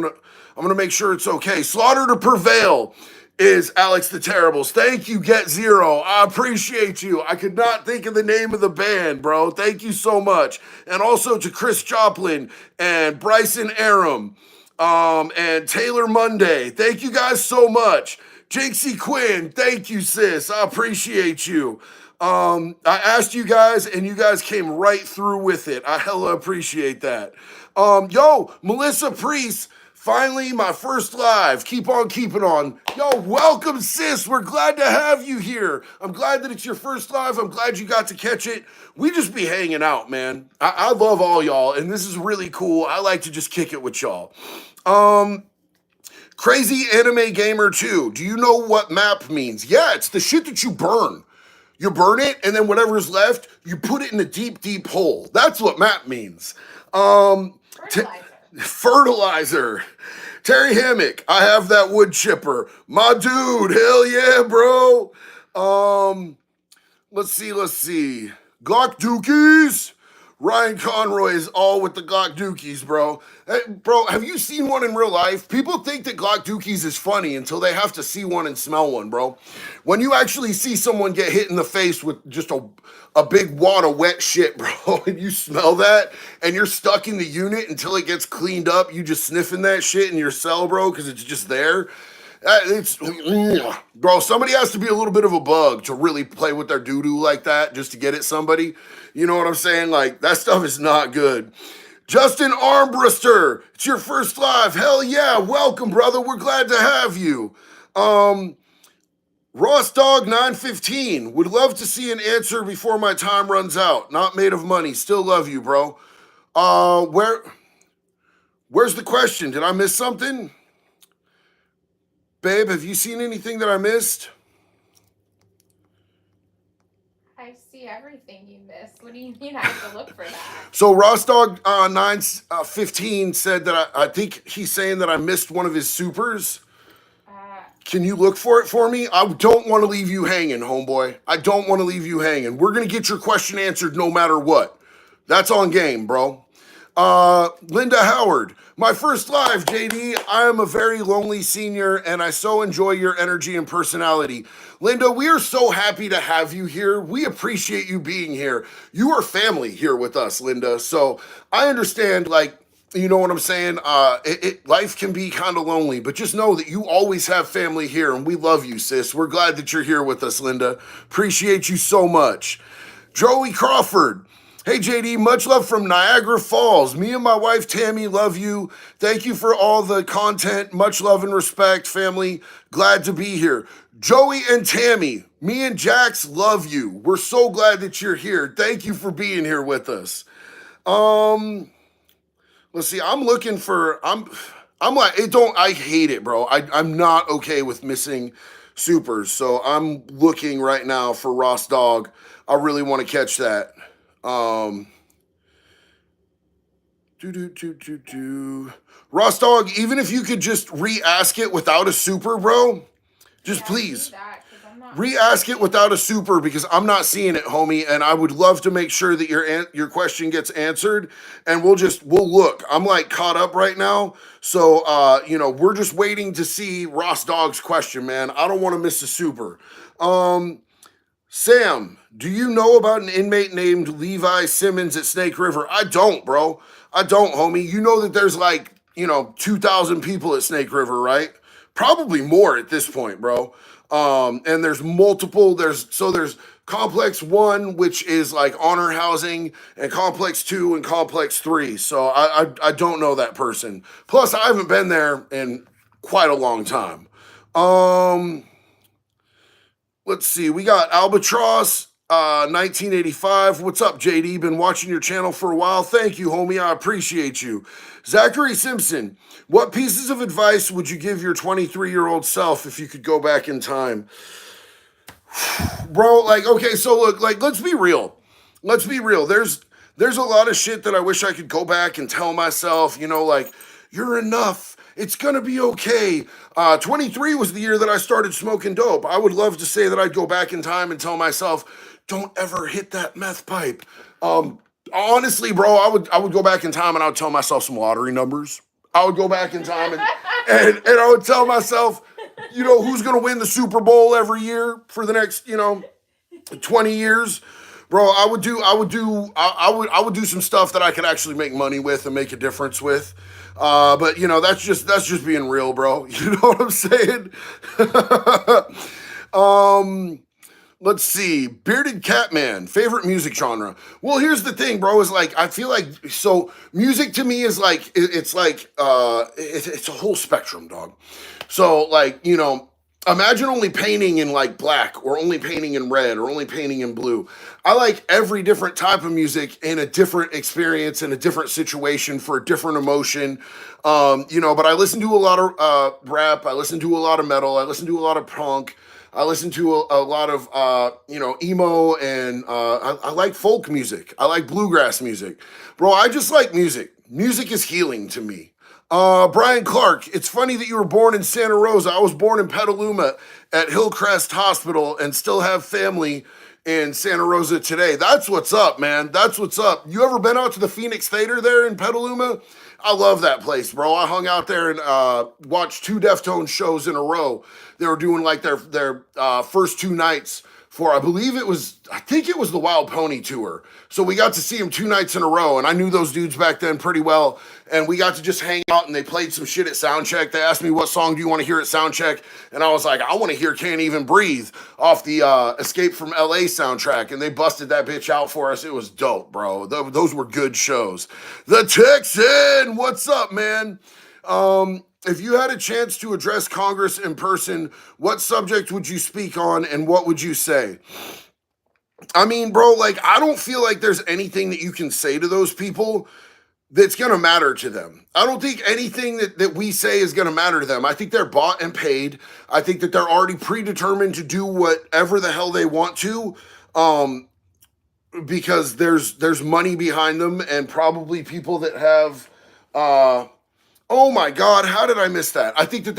gonna make sure it's okay. Slaughter to Prevail is Alex the Terribles. Thank you, Get Zero. I appreciate you. I could not think of the name of the band, bro. Thank you so much. And also to Chris Joplin and Bryson Aram, and Taylor Monday. Thank you guys so much. Jinxie Quinn, thank you, sis. I appreciate you. I asked you guys, and you guys came right through with it. I hella appreciate that. Melissa Priest, finally, my first live. Keep on keeping on. Yo, welcome, sis. We're glad to have you here. I'm glad that it's your first live. I'm glad you got to catch it. We just be hanging out, man. I love all y'all, and this is really cool. I like to just kick it with y'all. Crazy Anime Gamer 2. Do you know what map means? Yeah, it's the shit that you burn. You burn it, and then whatever's left, you put it in a deep, deep hole. That's what map means. Fertilizer. Terry Hammock, I have that wood chipper. My dude, hell yeah, bro. Let's see. Glock Dookies. Ryan Conroy is all with the Glock Dookies, bro. Hey, bro, have you seen one in real life? People think that Glock Dookies is funny until they have to see one and smell one, bro. When you actually see someone get hit in the face with just a big wad of wet shit, bro, and you smell that, and you're stuck in the unit until it gets cleaned up, you just sniffing that shit in your cell, bro, because it's just there. It's bro. Somebody has to be a little bit of a bug to really play with their doo doo like that just to get at somebody. You know what I'm saying? Like that stuff is not good. Justin Armbruster, it's your first live. Hell yeah, welcome, brother. We're glad to have you. Ross Dog 915 would love to see an answer before my time runs out. Not made of money. Still love you, bro. Where's the question? Did I miss something? Babe, have you seen anything that I missed? I see everything you missed. What do you mean I have to look for that? So Ross Dog 915 said that I think he's saying that I missed one of his supers. Can you look for it for me? I don't want to leave you hanging, homeboy. I don't want to leave you hanging. We're going to get your question answered no matter what. That's on game, bro. Linda Howard, my first live, JD. I am a very lonely senior and I so enjoy your energy and personality. Linda, we are so happy to have you here. We appreciate you being here. You are family here with us, Linda. So I understand, like, you know what I'm saying? Life can be kind of lonely, but just know that you always have family here and we love you, sis. We're glad that you're here with us, Linda. Appreciate you so much. Joey Crawford. Hey, JD, much love from Niagara Falls. Me and my wife, Tammy, love you. Thank you for all the content. Much love and respect, family. Glad to be here. Joey and Tammy, me and Jax love you. We're so glad that you're here. Thank you for being here with us. Let's see. I'm looking for, I'm like, I hate it, bro. I'm not okay with missing supers. So I'm looking right now for Ross Dog. I really want to catch that. Ross Dog, even if you could just re-ask it without a super, bro, just please re-ask it without a super because I'm not seeing it, homie, and I would love to make sure that your question gets answered, and we'll look. I'm like caught up right now, so we're just waiting to see Ross Dog's question, man. I don't want to miss a super. Sam, do you know about an inmate named Levi Simmons at Snake River? I don't, bro. I don't, homie. You know that there's 2,000 people at Snake River, right? Probably more at this point, bro. And there's multiple, there's Complex 1, which is like honor housing, and Complex 2 and Complex 3. So I don't know that person. Plus, I haven't been there in quite a long time. Let's see. We got Albatross 1985. What's up, JD? Been watching your channel for a while. Thank you, homie. I appreciate you. Zachary Simpson. What pieces of advice would you give your 23-year-old self if you could go back in time? Bro, okay, so look, let's be real. Let's be real. There's a lot of shit that I wish I could go back and tell myself, you're enough. It's gonna be okay. 23 was the year that I started smoking dope. I would love to say that I'd go back in time and tell myself, don't ever hit that meth pipe. Honestly, bro, I would go back in time and I would tell myself some lottery numbers. I would go back in time and I would tell myself, who's gonna win the Super Bowl every year for the next, 20 years. Bro, I would do some stuff that I could actually make money with and make a difference with. But that's just being real, bro. You know what I'm saying? Let's see. Bearded Catman, favorite music genre. Well, here's the thing, bro, is I feel like, so music to me is it's a whole spectrum, dog. So imagine only painting in black or only painting in red or only painting in blue. I like every different type of music in a different experience, in a different situation for a different emotion. But I listen to a lot of rap. I listen to a lot of metal. I listen to a lot of punk. I listen to a lot of, emo, and I like folk music. I like bluegrass music. Bro, I just like music. Music is healing to me. Brian Clark, it's funny that you were born in Santa Rosa. I was born in Petaluma at Hillcrest Hospital and still have family in Santa Rosa today. That's what's up, man. That's what's up. You ever been out to the Phoenix Theater there in Petaluma? I love that place, bro. I hung out there and watched two Deftones shows in a row. They were doing like their first two nights for, I think it was the Wild Pony Tour. So we got to see them two nights in a row, and I knew those dudes back then pretty well. And we got to just hang out, and they played some shit at Soundcheck. They asked me, what song do you want to hear at Soundcheck? And I was like, I want to hear Can't Even Breathe off the Escape from LA soundtrack. And they busted that bitch out for us. It was dope, bro. Those were good shows. The Texan, what's up, man? If you had a chance to address Congress in person, what subject would you speak on and what would you say? I mean, bro, like, I don't feel like there's anything that you can say to those people that's going to matter to them. I don't think anything that we say is going to matter to them. I think they're bought and paid. I think that they're already predetermined to do whatever the hell they want to, because there's money behind them and probably people that have, oh my God, how did I miss that? I think that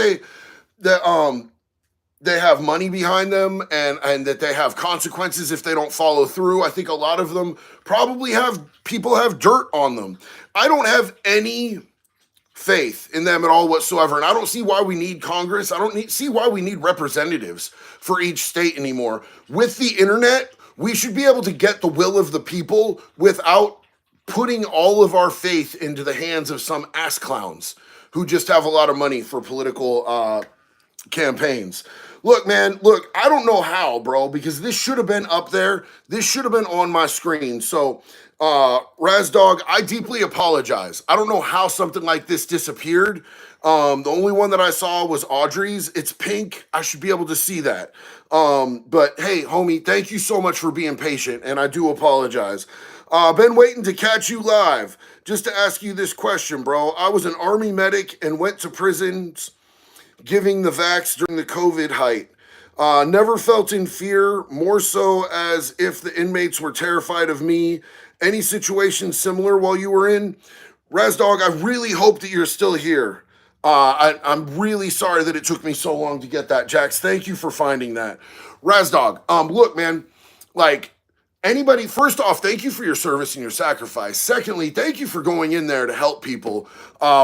they have money behind them and that they have consequences if they don't follow through. I think a lot of them probably people have dirt on them. I don't have any faith in them at all whatsoever. And I don't see why we need Congress. I don't see why we need representatives for each state anymore. With the internet, we should be able to get the will of the people without putting all of our faith into the hands of some ass clowns who just have a lot of money for political campaigns. Look, man, I don't know how, bro, because this should have been up there. This should have been on my screen. So, Razdog, I deeply apologize. I don't know how something like this disappeared. The only one that I saw was Audrey's. It's pink. I should be able to see that. But hey, homie, thank you so much for being patient, and I do apologize. Been waiting to catch you live just to ask you this question, bro. I was an Army medic and went to prisons giving the vax during the COVID height. Never felt in fear, more so as if the inmates were terrified of me. Any situation similar while you were in? Razdog, I really hope that you're still here. I'm really sorry that it took me so long to get that, Jax. Thank you for finding that. Razdog, look, man, like, anybody, first off, thank you for your service and your sacrifice. Secondly, thank you for going in there to help people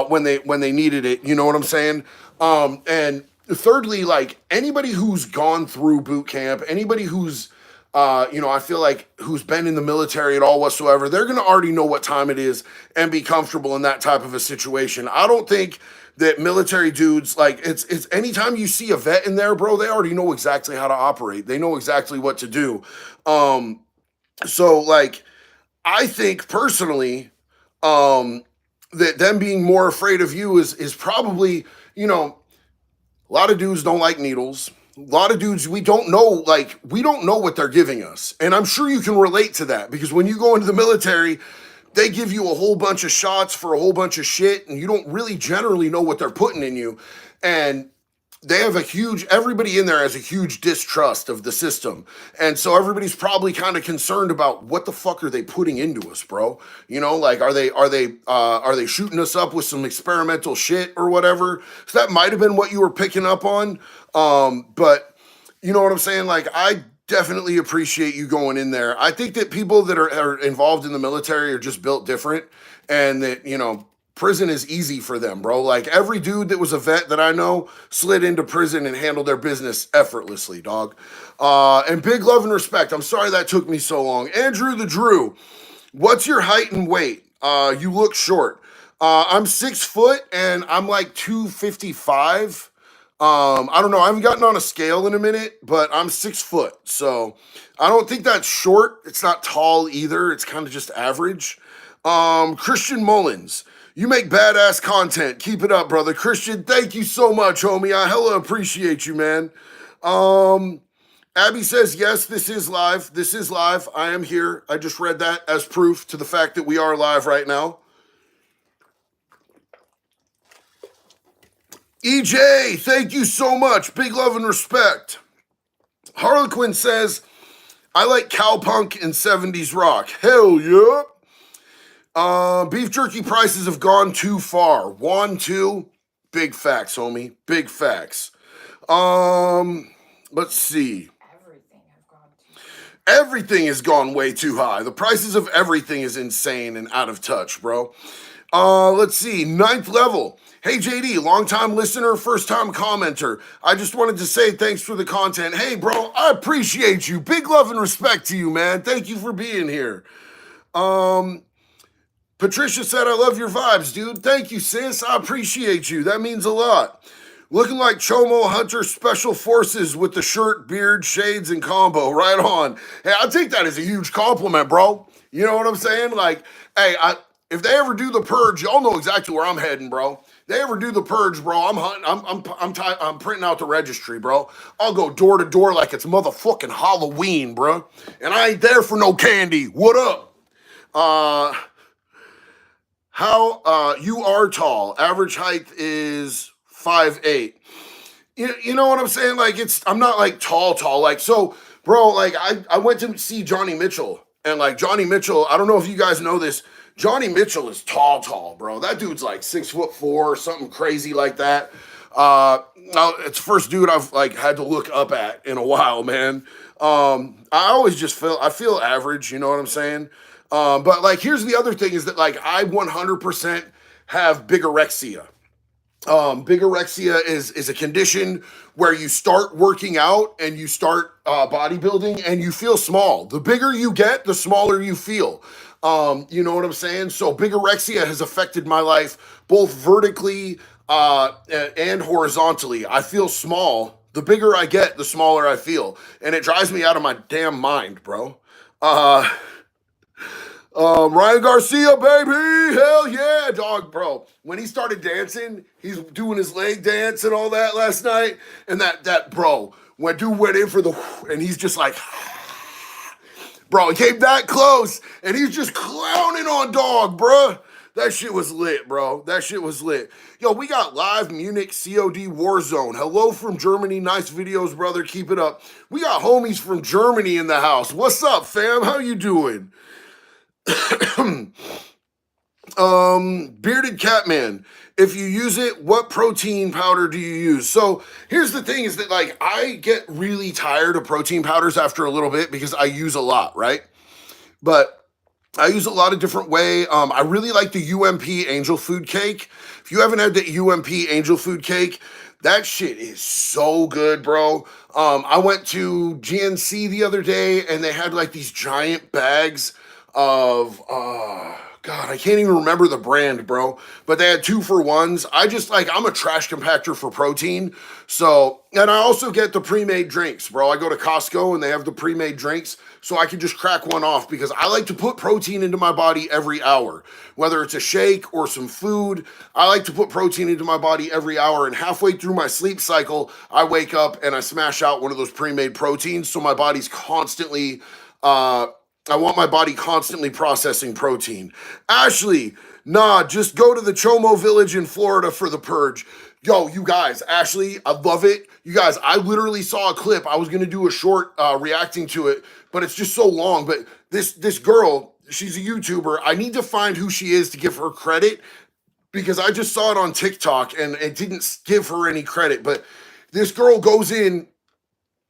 when they needed it. You know what I'm saying? And thirdly, like, anybody who's gone through boot camp, anybody who's I feel like who's been in the military at all whatsoever, they're gonna already know what time it is and be comfortable in that type of a situation. I don't think that military dudes, like, it's anytime you see a vet in there, bro, they already know exactly how to operate. They know exactly what to do. So, like, I think personally, that them being more afraid of you is probably, a lot of dudes don't like needles. A lot of dudes, we don't know what they're giving us. And I'm sure you can relate to that because when you go into the military, they give you a whole bunch of shots for a whole bunch of shit and you don't really generally know what they're putting in you. And they have everybody in there has a huge distrust of the system. And so everybody's probably kind of concerned about what the fuck are they putting into us, bro? Like, are they shooting us up with some experimental shit or whatever? So that might have been what you were picking up on. But you know what I'm saying? Like, I definitely appreciate you going in there. I think that people that are involved in the military are just built different and that, prison is easy for them, bro. Like, every dude that was a vet that I know slid into prison and handled their business effortlessly, dog. And big love and respect. I'm sorry that took me so long. Andrew the Drew, what's your height and weight? You look short. I'm 6 foot and I'm like 255. I don't know. I haven't gotten on a scale in a minute, but I'm 6 foot. So I don't think that's short. It's not tall either. It's kind of just average. Christian Mullins, you make badass content. Keep it up, brother. Christian, thank you so much, homie. I hella appreciate you, man. Abby says, yes, this is live. This is live. I am here. I just read that as proof to the fact that we are live right now. EJ, thank you so much. Big love and respect. Harlequin says, I like cowpunk and 70s rock. Hell yeah. Beef jerky prices have gone too far. 1, 2, big facts, homie. Big facts. Let's see. Everything has gone Everything has gone way too high. The prices of everything is insane and out of touch, bro. Let's see. Ninth level. Hey JD, long-time listener, first-time commenter. I just wanted to say thanks for the content. Hey bro, I appreciate you. Big love and respect to you, man. Thank you for being here. Patricia said, I love your vibes, dude. Thank you, sis. I appreciate you. That means a lot. Looking like Chomo Hunter Special Forces with the shirt, beard, shades, and combo. Right on. Hey, I take that as a huge compliment, bro. You know what I'm saying? Like, hey, if they ever do the purge, y'all know exactly where I'm heading, bro. They ever do the purge, bro? I'm hunting. I'm printing out the registry, bro. I'll go door to door like it's motherfucking Halloween, bro. And I ain't there for no candy. What up? How you are tall. Average height is 5'8". You know what I'm saying? Like I'm not like tall. Like, so, bro, like I went to see Johnny Mitchell, and like Johnny Mitchell, I don't know if you guys know this. Johnny Mitchell is tall, bro. That dude's like 6'4" or something crazy like that. It's the first dude I've like had to look up at in a while, man. I always just feel average, you know what I'm saying? But like, here's the other thing is that like I 100% have bigorexia. Bigorexia is a condition where you start working out and you start bodybuilding and you feel small. The bigger you get, the smaller you feel. You know what I'm saying? So bigorexia has affected my life both vertically and horizontally. I feel small. The bigger I get, the smaller I feel. And it drives me out of my damn mind, bro. Ryan Garcia, baby, hell yeah, dog, bro. When he started dancing, he's doing his leg dance and all that last night, and that bro, when dude went in for the, and he's just like, bro, he came that close, and he's just clowning on dog, bro. That shit was lit, bro. That shit was lit. Yo, we got live Munich COD Warzone. Hello from Germany. Nice videos, brother. Keep it up. We got homies from Germany in the house. What's up, fam? How you doing? Bearded Catman, if you use it, what protein powder do you use? So here's the thing is that like I get really tired of protein powders after a little bit because I use a lot, right? But I use a lot of different way. I really like the UMP Angel Food Cake. If you haven't had the UMP Angel Food Cake, that shit is so good, bro. I went to GNC the other day and they had like these giant bags of God, I can't even remember the brand, bro. But they had 2-for-1s. I'm a trash compactor for protein. So, and I also get the pre-made drinks, bro. I go to Costco and they have the pre-made drinks. So I can just crack one off because I like to put protein into my body every hour. Whether it's a shake or some food, I like to put protein into my body every hour. And halfway through my sleep cycle, I wake up and I smash out one of those pre-made proteins. So my body's constantly, I want my body constantly processing protein. Ashley, nah, just go to the Chomo Village in Florida for the purge. Yo, you guys, Ashley, I love it. You guys, I literally saw a clip. I was going to do a short reacting to it, but it's just so long. But this girl, she's a YouTuber. I need to find who she is to give her credit because I just saw it on TikTok and it didn't give her any credit. But this girl goes in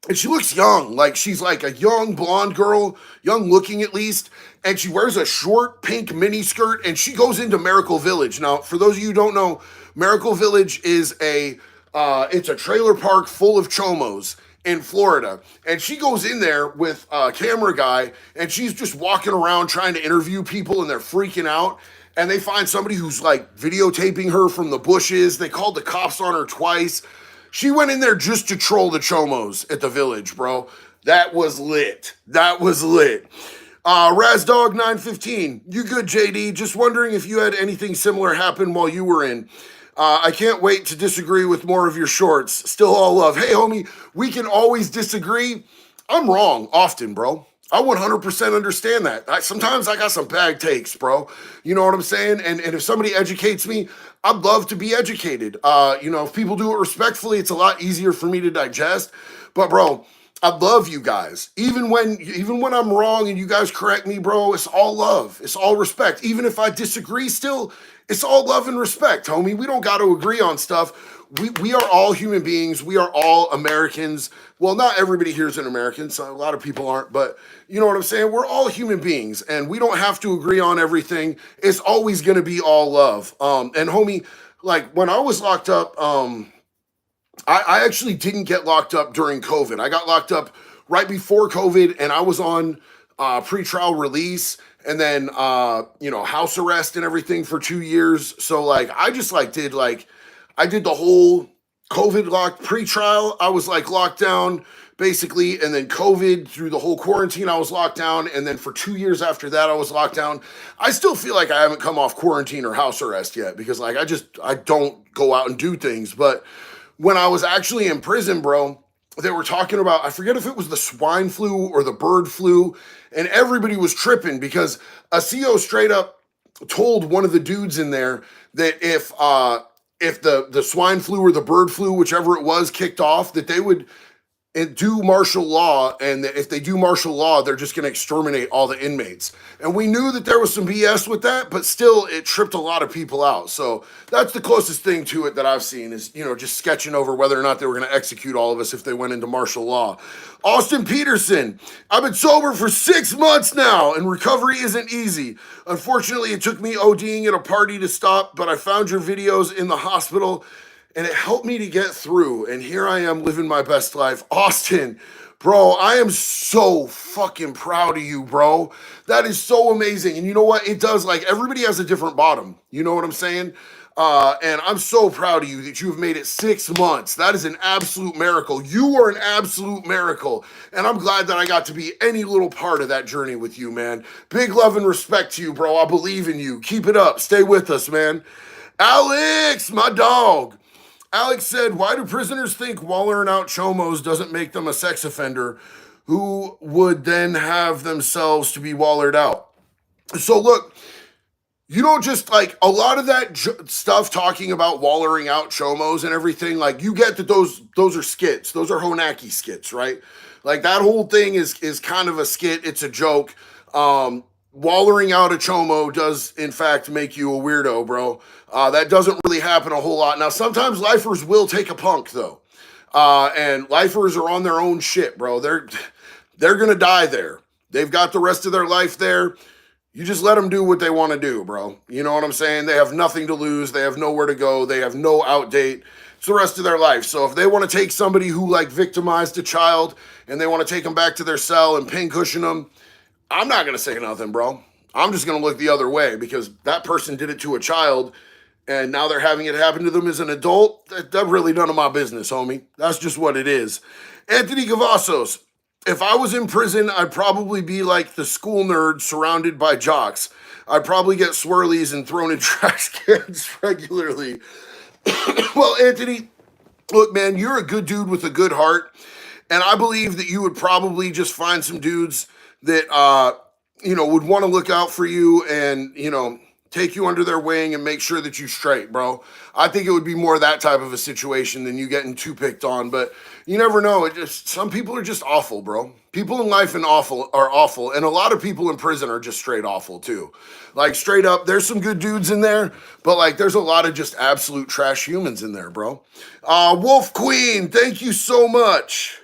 and she looks young, like she's like a young blonde girl, young looking at least, and she wears a short pink mini skirt and she goes into Miracle Village. Now, for those of you who don't know, Miracle Village is it's a trailer park full of chomos in Florida. And she goes in there with a camera guy and she's just walking around trying to interview people and they're freaking out. And they find somebody who's like videotaping her from the bushes. They called the cops on her twice. She went in there just to troll the chomos at the village, bro. That was lit. That was lit. Razdog915, you good, JD? Just wondering if you had anything similar happen while you were in. I can't wait to disagree with more of your shorts. Still all love. Hey, homie, we can always disagree. I'm wrong often, bro. I 100% understand that. Sometimes I got some bad takes, bro. You know what I'm saying? And if somebody educates me, I'd love to be educated. If people do it respectfully, it's a lot easier for me to digest. But bro, I love you guys. Even when I'm wrong and you guys correct me, bro, it's all love. It's all respect. Even if I disagree still, it's all love and respect, homie. We don't got to agree on stuff. we are all human beings. We are all Americans. Well, not everybody here is an American, so a lot of people aren't, but you know what I'm saying? We're all human beings and we don't have to agree on everything. It's always going to be all love. And homie, like when I was locked up, I actually didn't get locked up during COVID. I got locked up right before COVID, and I was on pretrial release, and then house arrest and everything for 2 years. So like I just like did like I did the whole COVID locked pretrial. I was like locked down basically, and then COVID through the whole quarantine. I was locked down, and then for 2 years after that, I was locked down. I still feel like I haven't come off quarantine or house arrest yet because like I don't go out and do things, but when I was actually in prison, bro, they were talking about, I forget if it was the swine flu or the bird flu, and everybody was tripping because a CO straight up told one of the dudes in there that if the swine flu or the bird flu, whichever it was, kicked off, that they would do martial law, and if they do martial law, they're just going to exterminate all the inmates. And we knew that there was some BS with that, but still, it tripped a lot of people out. So that's the closest thing to it that I've seen is, just sketching over whether or not they were going to execute all of us if they went into martial law. Austin Peterson, I've been sober for 6 months now, and recovery isn't easy. Unfortunately, it took me ODing at a party to stop, but I found your videos in the hospital and it helped me to get through. And here I am living my best life. Austin, bro, I am so fucking proud of you, bro. That is so amazing. And you know what? It does, like, everybody has a different bottom. You know what I'm saying? And I'm so proud of you that you have made it 6 months. That is an absolute miracle. You are an absolute miracle. And I'm glad that I got to be any little part of that journey with you, man. Big love and respect to you, bro. I believe in you. Keep it up. Stay with us, man. Alex, my dog. Alex said, why do prisoners think wallering out chomos doesn't make them a sex offender who would then have themselves to be wallered out? So look, you don't just like a lot of that stuff talking about wallering out chomos and everything. Like you get that those are skits. Those are Honaki skits, right? Like that whole thing is kind of a skit. It's a joke. Wallering out a chomo does in fact make you a weirdo, bro. That doesn't really happen a whole lot. Now, sometimes lifers will take a punk though. And lifers are on their own shit, bro. They're gonna die there. They've got the rest of their life there. You just let them do what they want to do, bro. You know what I'm saying? They have nothing to lose. They have nowhere to go. They have no outdate. It's the rest of their life. So if they want to take somebody who like victimized a child and they want to take them back to their cell and pincushion them, I'm not going to say nothing, bro. I'm just going to look the other way because that person did it to a child and now they're having it happen to them as an adult. That's really none of my business, homie. That's just what it is. Anthony Cavazos, if I was in prison, I'd probably be like the school nerd surrounded by jocks. I'd probably get swirlies and thrown in trash cans regularly. Well, Anthony, look, man, you're a good dude with a good heart. And I believe that you would probably just find some dudes that, would want to look out for you and, take you under their wing and make sure that you're straight, bro. I think it would be more that type of a situation than you getting too picked on. But you never know. Some people are just awful, bro. People in life are awful. And a lot of people in prison are just straight awful too. Like straight up, there's some good dudes in there, but like there's a lot of just absolute trash humans in there, bro. Wolf Queen, thank you so much.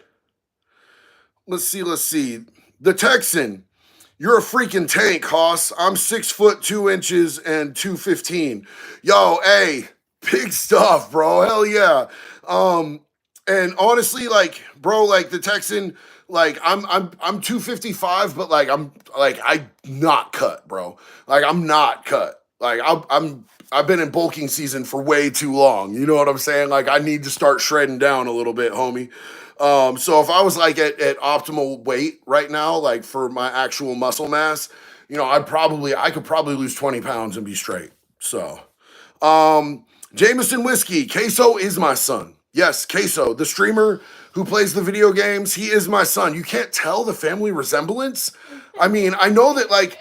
Let's see. The Texan, you're a freaking tank, Hoss. I'm 6'2" and 215. Yo, hey, big stuff, bro. Hell yeah. And honestly, like, bro, like the Texan, like I'm 255, but like I'm not cut, bro. Like I'm not cut. Like I've been in bulking season for way too long. You know what I'm saying? Like I need to start shredding down a little bit, homie. So if I was like at optimal weight right now, like for my actual muscle mass, I could probably lose 20 pounds and be straight. So, Jameson Whiskey, Queso is my son. Yes, Queso, the streamer who plays the video games, he is my son. You can't tell the family resemblance. I mean, I know that like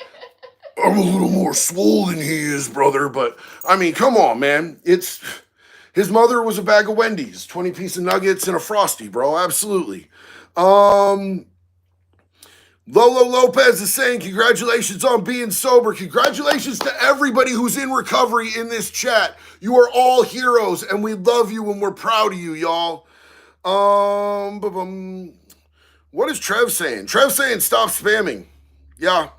I'm a little more swole than he is, brother, but I mean, come on, man. His mother was a bag of Wendy's, 20-piece of nuggets and a Frosty, bro. Absolutely. Lolo Lopez is saying, congratulations on being sober. Congratulations to everybody who's in recovery in this chat. You are all heroes, and we love you and we're proud of you, y'all. What is Trev saying? Trev saying stop spamming. Yeah,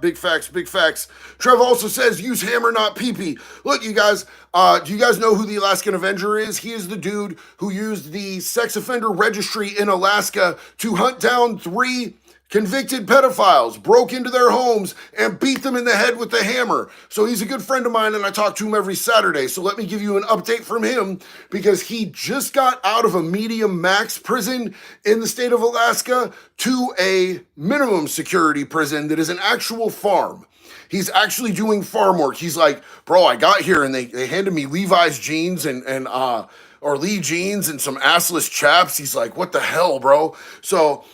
big facts, big facts. Trev also says use hammer, not pee-pee. Look, you guys, do you guys know who the Alaskan Avenger is? He is the dude who used the sex offender registry in Alaska to hunt down 3 convicted pedophiles, broke into their homes, and beat them in the head with the hammer. So he's a good friend of mine, and I talk to him every Saturday. So let me give you an update from him, because he just got out of a medium max prison in the state of Alaska to a minimum security prison that is an actual farm. He's actually doing farm work. He's like, bro, I got here and they handed me Levi's jeans or Lee jeans and some assless chaps. He's like, what the hell, bro? So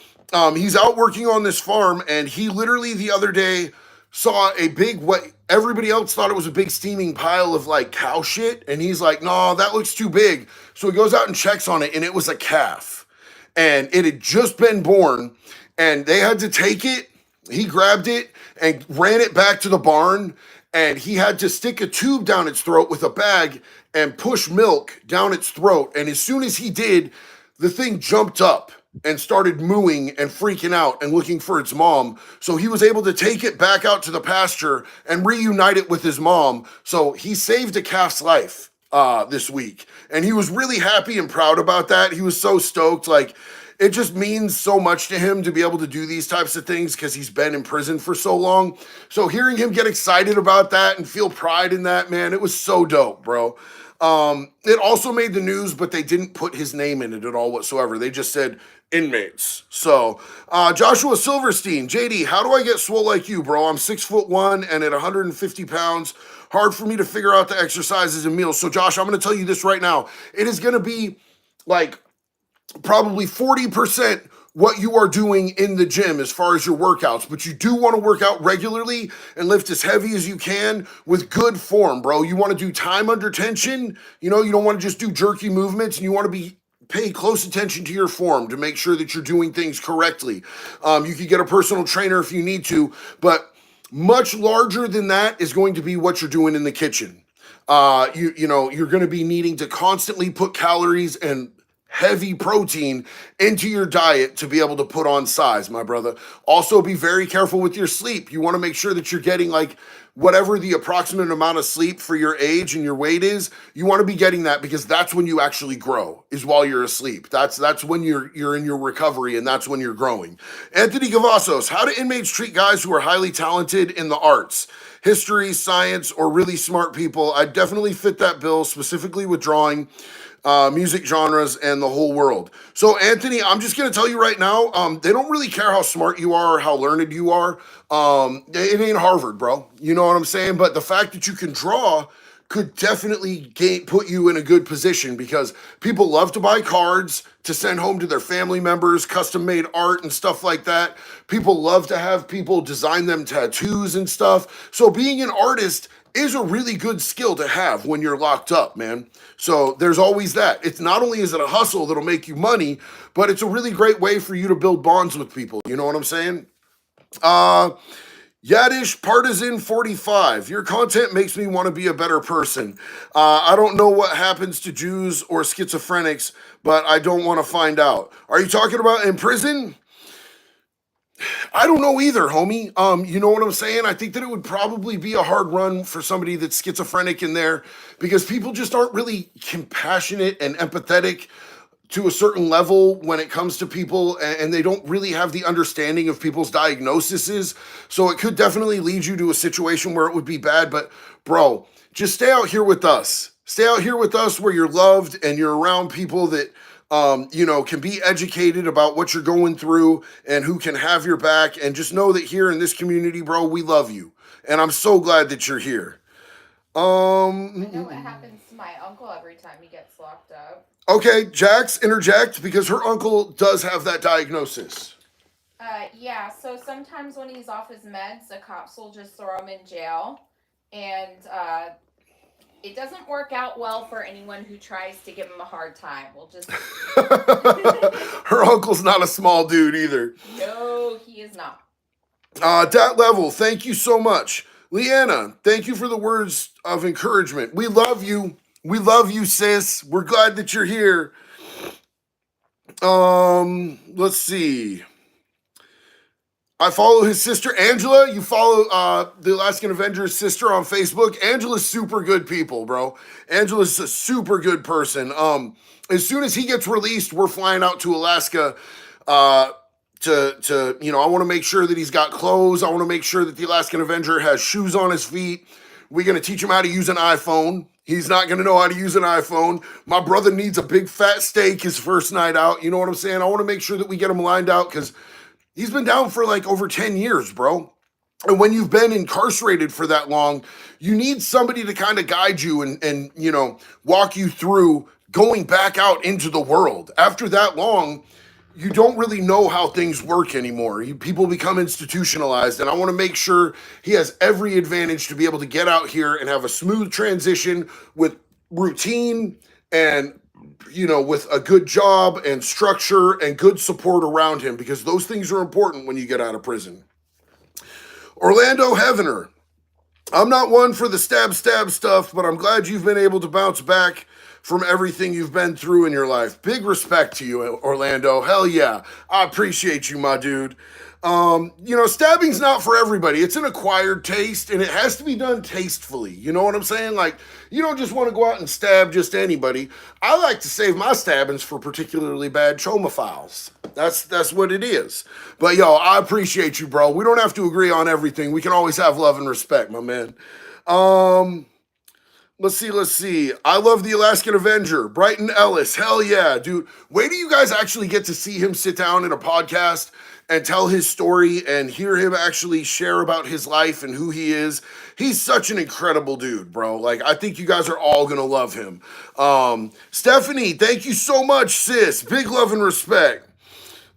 he's out working on this farm, and he literally the other day saw a big, what everybody else thought it was a big steaming pile of like cow shit, and he's like, no, that looks too big. So he goes out and checks on it, and it was a calf, and it had just been born, and they had to take it. He grabbed it and ran it back to the barn, and he had to stick a tube down its throat with a bag and push milk down its throat. And as soon as he did, the thing jumped up and started mooing and freaking out and looking for its mom. So he was able to take it back out to the pasture and reunite it with his mom. So he saved a calf's life this week. And he was really happy and proud about that. He was so stoked. Like, it just means so much to him to be able to do these types of things because he's been in prison for so long. So hearing him get excited about that and feel pride in that, man, it was so dope, bro. It also made the news, but they didn't put his name in it at all whatsoever. They just said inmates. So, Joshua Silverstein, JD, how do I get swole like you, bro? I'm 6'1" and at 150 pounds. Hard for me to figure out the exercises and meals. So, Josh, I'm going to tell you this right now. It is going to be like probably 40% what you are doing in the gym as far as your workouts, but you do want to work out regularly and lift as heavy as you can with good form, bro. You want to do time under tension. You know, you don't want to just do jerky movements, and you want to pay close attention to your form to make sure that you're doing things correctly. You could get a personal trainer if you need to, but much larger than that is going to be what you're doing in the kitchen. You know, you're going to be needing to constantly put calories and heavy protein into your diet to be able to put on size, my brother. Also, be very careful with your sleep. You want to make sure that you're getting like whatever the approximate amount of sleep for your age and your weight is. You want to be getting that, because that's when you actually grow, is while you're asleep. That's when you're in your recovery, and that's when you're growing. Anthony Gavassos, how do inmates treat guys who are highly talented in the arts? History, science, or really smart people? I definitely fit that bill, specifically with drawing, music genres, and the whole world. So, Anthony, I'm just going to tell you right now, they don't really care how smart you are or how learned you are. It ain't Harvard, bro. You know what I'm saying? But the fact that you can draw could definitely put you in a good position, because people love to buy cards to send home to their family members, custom made art and stuff like that. People love to have people design them tattoos and stuff. So being an artist is a really good skill to have when you're locked up, man. So there's always that. It's not only is it a hustle that'll make you money, but it's a really great way for you to build bonds with people. You know what I'm saying? Yadish Partisan 45. Your content makes me want to be a better person. I don't know what happens to Jews or schizophrenics, but I don't want to find out. Are you talking about in prison? I don't know either, homie. You know what I'm saying? I think that it would probably be a hard run for somebody that's schizophrenic in there, because people just aren't really compassionate and empathetic to a certain level when it comes to people, and they don't really have the understanding of people's diagnoses. So it could definitely lead you to a situation where it would be bad. But bro, just stay out here with us. Stay out here with us where you're loved and you're around people that you know, can be educated about what you're going through and who can have your back. And just know that here in this community, bro, we love you. And I'm so glad that you're here. I know what happens to my uncle every time he gets locked up. Okay, Jax, interject, because her uncle does have that diagnosis. Yeah, so sometimes when he's off his meds, the cops will just throw him in jail. And it doesn't work out well for anyone who tries to give him a hard time. We'll just... Her uncle's not a small dude either. No, he is not. Dat Level, thank you so much. Leanna, thank you for the words of encouragement. We love you. We love you, sis. We're glad that you're here. Let's see. I follow his sister Angela. You follow the Alaskan Avenger's sister on Facebook. Angela's super good people, bro. Angela's a super good person. As soon as he gets released, we're flying out to Alaska. To I want to make sure that he's got clothes. I want to make sure that the Alaskan Avenger has shoes on his feet. We're gonna teach him how to use an iPhone. He's not gonna know how to use an iPhone. My brother needs a big fat steak his first night out. You know what I'm saying? I want to make sure that we get him lined out because he's been down for like over 10 years, bro. And when you've been incarcerated for that long, you need somebody to kind of guide you and walk you through going back out into the world. After that long, you don't really know how things work anymore. People become institutionalized, and I want to make sure he has every advantage to be able to get out here and have a smooth transition with routine and with a good job and structure and good support around him, because those things are important when you get out of prison. Orlando Heavener, I'm not one for the stab stuff, but I'm glad you've been able to bounce back from everything you've been through in your life. Big respect to you, Orlando. Hell yeah. I appreciate you, my dude. Stabbing's not for everybody. It's an acquired taste, and it has to be done tastefully. You know what I'm saying? Like, you don't just want to go out and stab just anybody. I like to save my stabbings for particularly bad tromophiles. That's what it is. But, I appreciate you, bro. We don't have to agree on everything. We can always have love and respect, my man. Let's see. I love the Alaskan Avenger. Brighton Ellis. Hell yeah, dude. Wait till you guys actually get to see him sit down in a podcast and tell his story and hear him actually share about his life and who he is. He's such an incredible dude, bro. Like, I think you guys are all gonna love him. Stephanie, thank you so much, sis. Big love and respect.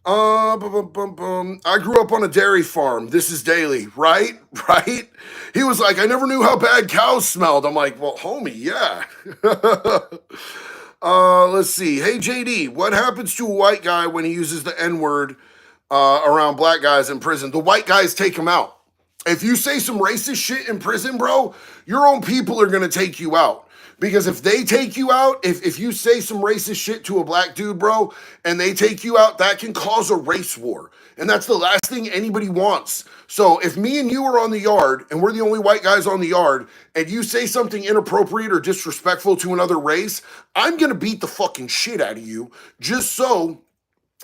I grew up on a dairy farm. This is daily, right? Right? He was like, I never knew how bad cows smelled. I'm like, well, homie, yeah. Let's see. Hey, JD, what happens to a white guy when he uses the N-word around black guys in prison? The white guys take him out. If you say some racist shit in prison, bro, your own people are going to take you out. Because if they take you out, if you say some racist shit to a black dude, bro, and they take you out, that can cause a race war. And that's the last thing anybody wants. So if me and you are on the yard, and we're the only white guys on the yard, and you say something inappropriate or disrespectful to another race, I'm going to beat the fucking shit out of you just so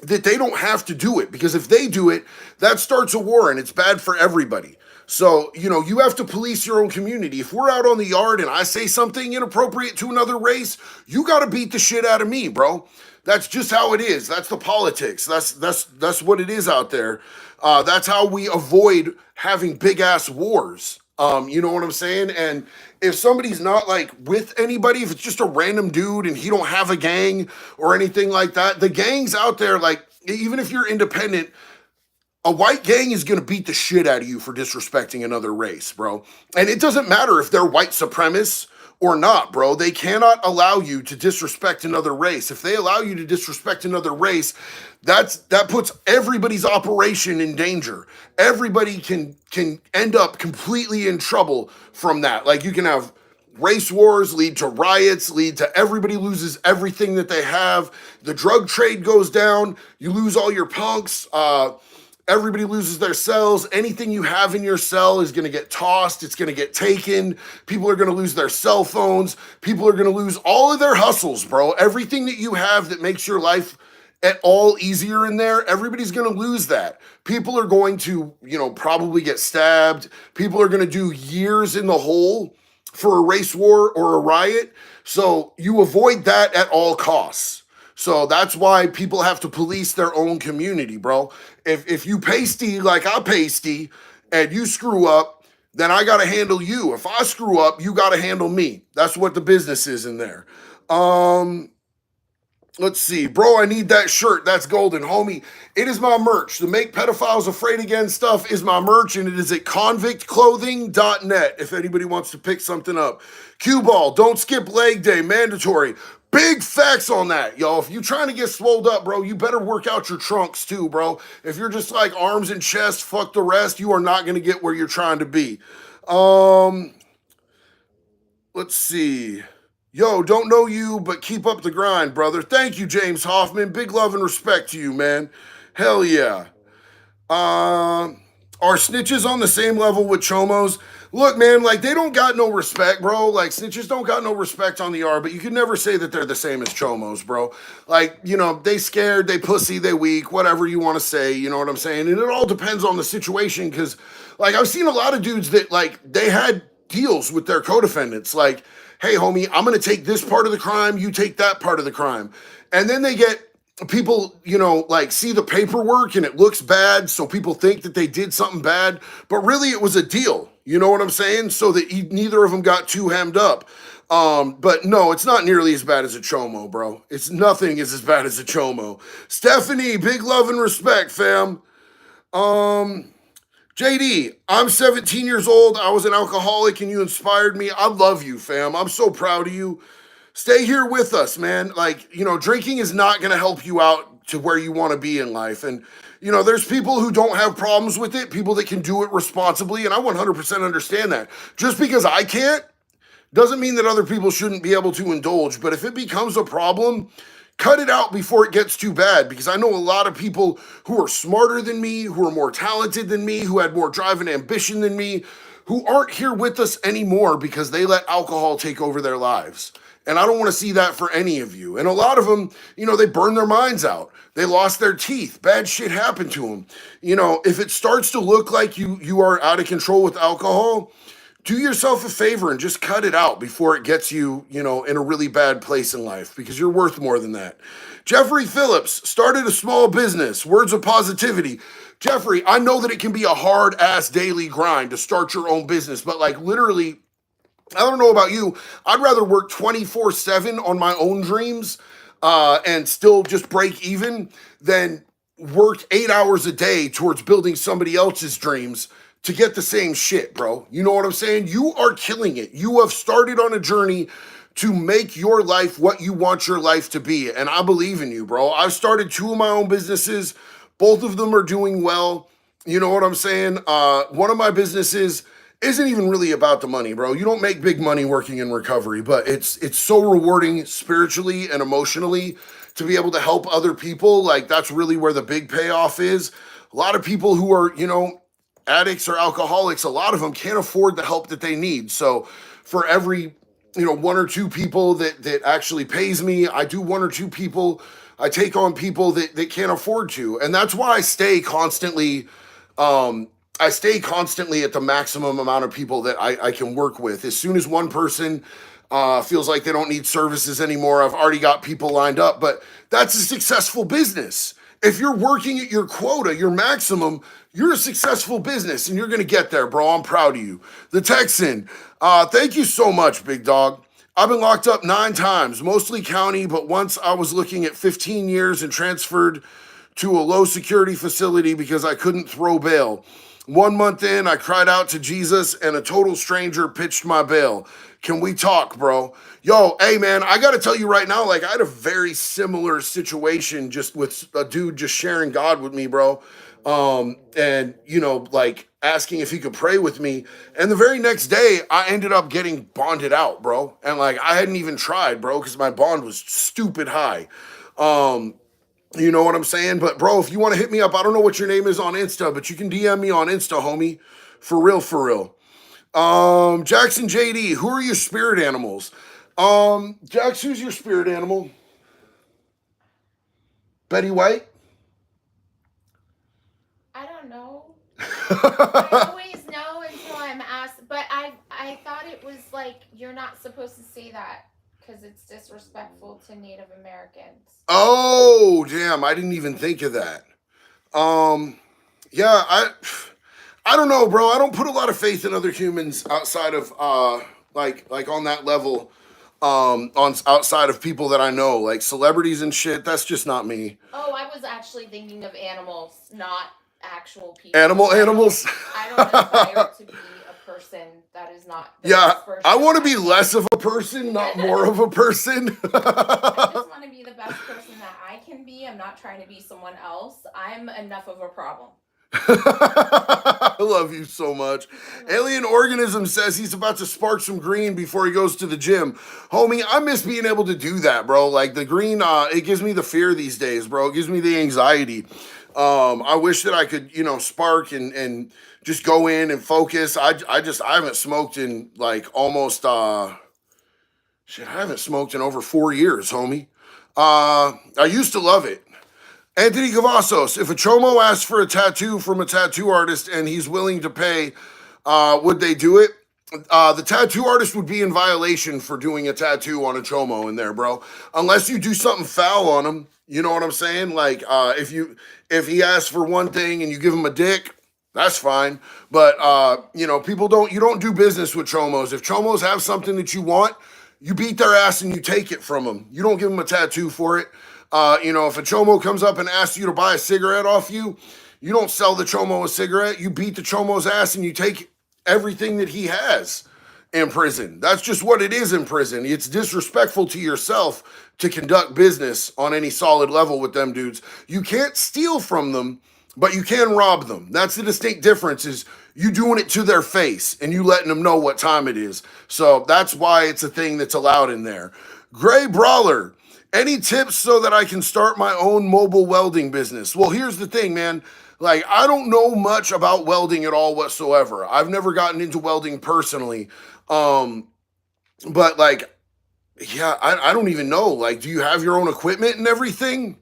that they don't have to do it. Because if they do it, that starts a war, and it's bad for everybody. So, you have to police your own community. If we're out on the yard and I say something inappropriate to another race, you got to beat the shit out of me, bro. That's just how it is. That's the politics. That's what it is out there. That's how we avoid having big ass wars. You know what I'm saying? And if somebody's not like with anybody, if it's just a random dude and he don't have a gang or anything like that, the gangs out there, like, even if you're independent, a white gang is going to beat the shit out of you for disrespecting another race, bro. And it doesn't matter if they're white supremacists or not, bro. They cannot allow you to disrespect another race. If they allow you to disrespect another race, that puts everybody's operation in danger. Everybody can end up completely in trouble from that. Like, you can have race wars lead to riots, lead to everybody loses everything that they have. The drug trade goes down. You lose all your punks. Everybody loses their cells. Anything you have in your cell is going to get tossed. It's going to get taken. People are going to lose their cell phones. People are going to lose all of their hustles, bro. Everything that you have that makes your life at all easier in there, everybody's going to lose that. People are going to, probably get stabbed. People are going to do years in the hole for a race war or a riot. So you avoid that at all costs. So that's why people have to police their own community, bro. If you pasty like I pasty and you screw up, then I got to handle you. If I screw up, you got to handle me. That's what the business is in there. Let's see. Bro, I need that shirt. That's golden. Homie, it is my merch. The Make Pedophiles Afraid Again stuff is my merch, and it is at convictclothing.net if anybody wants to pick something up. Cue ball, don't skip leg day, mandatory. Big facts on that, yo. If you're trying to get swolled up, bro, you better work out your trunks too, bro. If you're just like arms and chest, fuck the rest, you are not gonna get where you're trying to be. Um, let's see. Yo, don't know you, but keep up the grind, brother. Thank you, James Hoffman. Big love and respect to you, man. Hell yeah. Are snitches on the same level with chomos? Look, man, like they don't got no respect, bro. Like snitches don't got no respect on the R, but you can never say that they're the same as chomos, bro. Like, you know, they scared, they pussy, they weak, whatever you want to say, you know what I'm saying? And it all depends on the situation, because like I've seen a lot of dudes that like they had deals with their co-defendants, like, hey homie, I'm gonna take this part of the crime, you take that part of the crime. And then they get people, you know, like see the paperwork and it looks bad, so people think that they did something bad, but really it was a deal. You know what I'm saying? So that neither of them got too hemmed up. But no, it's not nearly as bad as a chomo, bro. It's nothing is as bad as a chomo. Stephanie, big love and respect, fam. JD, I'm 17 years old. I was an alcoholic and you inspired me. I love you, fam. I'm so proud of you. Stay here with us, man. Like, you know, drinking is not going to help you out to where you want to be in life. And, you know, there's people who don't have problems with it, people that can do it responsibly. And I 100% understand that. Just because I can't doesn't mean that other people shouldn't be able to indulge. But if it becomes a problem, cut it out before it gets too bad, because I know a lot of people who are smarter than me, who are more talented than me, who had more drive and ambition than me, who aren't here with us anymore because they let alcohol take over their lives. And I don't want to see that for any of you. And a lot of them, you know, they burn their minds out. They lost their teeth. Bad shit happened to them. You know, if it starts to look like you are out of control with alcohol, do yourself a favor and just cut it out before it gets you, you know, in a really bad place in life, because you're worth more than that. Jeffrey Phillips started a small business. Words of positivity. Jeffrey, I know that it can be a hard ass daily grind to start your own business, but like literally, I don't know about you, I'd rather work 24/7 on my own dreams and still just break even than work 8 hours a day towards building somebody else's dreams to get the same shit, bro. You know what I'm saying? You are killing it. You have started on a journey to make your life what you want your life to be. And I believe in you, bro. I've started two of my own businesses. Both of them are doing well. You know what I'm saying? One of my businesses isn't even really about the money, bro. You don't make big money working in recovery, but it's so rewarding spiritually and emotionally to be able to help other people. Like that's really where the big payoff is. A lot of people who are, you know, addicts or alcoholics, a lot of them can't afford the help that they need. So for every, you know, one or two people that actually pays me, I do one or two people, I take on people that can't afford to. And that's why I stay constantly at the maximum amount of people that I can work with. As soon as one person feels like they don't need services anymore, I've already got people lined up. But that's a successful business. If you're working at your quota, your maximum, you're a successful business and you're going to get there, bro. I'm proud of you. The Texan, thank you so much, big dog. I've been locked up 9 times, mostly county, but once I was looking at 15 years and transferred to a low security facility because I couldn't throw bail. 1 month in, I cried out to Jesus and a total stranger pitched my bail. Can we talk, bro? Yo, hey man, I gotta tell you right now, like I had a very similar situation just with a dude just sharing God with me, bro. And you know, like asking if he could pray with me. And the very next day, I ended up getting bonded out, bro. And like I hadn't even tried, bro, because my bond was stupid high. You know what I'm saying? But bro, if you want to hit me up, I don't know what your name is on Insta, but you can DM me on Insta, homie. For real, for real. Jackson JD, who are your spirit animals? Jax, who's your spirit animal? Betty White? I don't know. I always know until I'm asked, but I thought it was like you're not supposed to say that because it's disrespectful to Native Americans. Oh, damn, I didn't even think of that. Um, yeah, I don't know, bro. I don't put a lot of faith in other humans outside of like on that level. On outside of people that I know, like celebrities and shit. That's just not me. Oh, I was actually thinking of animals, not actual people. Animals. I don't aspire to be a person that is not the Yeah, best version I of want to be myself. less of a person, not more of a person. I just want to be the best person that I can be. I'm not trying to be someone else. I'm enough of a problem. I love you so much. Alien Organism says he's about to spark some green before he goes to the gym. Homie, I miss being able to do that, bro. Like the green, it gives me the fear these days, bro. It gives me the anxiety. I wish that I could, spark and just go in and focus. I haven't smoked in like almost, I haven't smoked in over 4 years, homie. I used to love it. Anthony Cavazos, if a chomo asks for a tattoo from a tattoo artist and he's willing to pay, would they do it? The tattoo artist would be in violation for doing a tattoo on a chomo in there, bro. Unless you do something foul on him. You know what I'm saying? Like, if he asks for one thing and you give him a dick, that's fine. But you don't do business with chomos. If chomos have something that you want, you beat their ass and you take it from them. You don't give them a tattoo for it. If a chomo comes up and asks you to buy a cigarette off you, you don't sell the chomo a cigarette. You beat the chomo's ass and you take everything that he has in prison. That's just what it is in prison. It's disrespectful to yourself to conduct business on any solid level with them dudes. You can't steal from them, but you can rob them. That's the distinct difference, is you doing it to their face and you letting them know what time it is. So that's why it's a thing that's allowed in there. Gray Brawler, any tips so that I can start my own mobile welding business? Well, here's the thing, man. Like, I don't know much about welding at all whatsoever. I've never gotten into welding personally. But like, yeah, I don't even know. Like, do you have your own equipment and everything?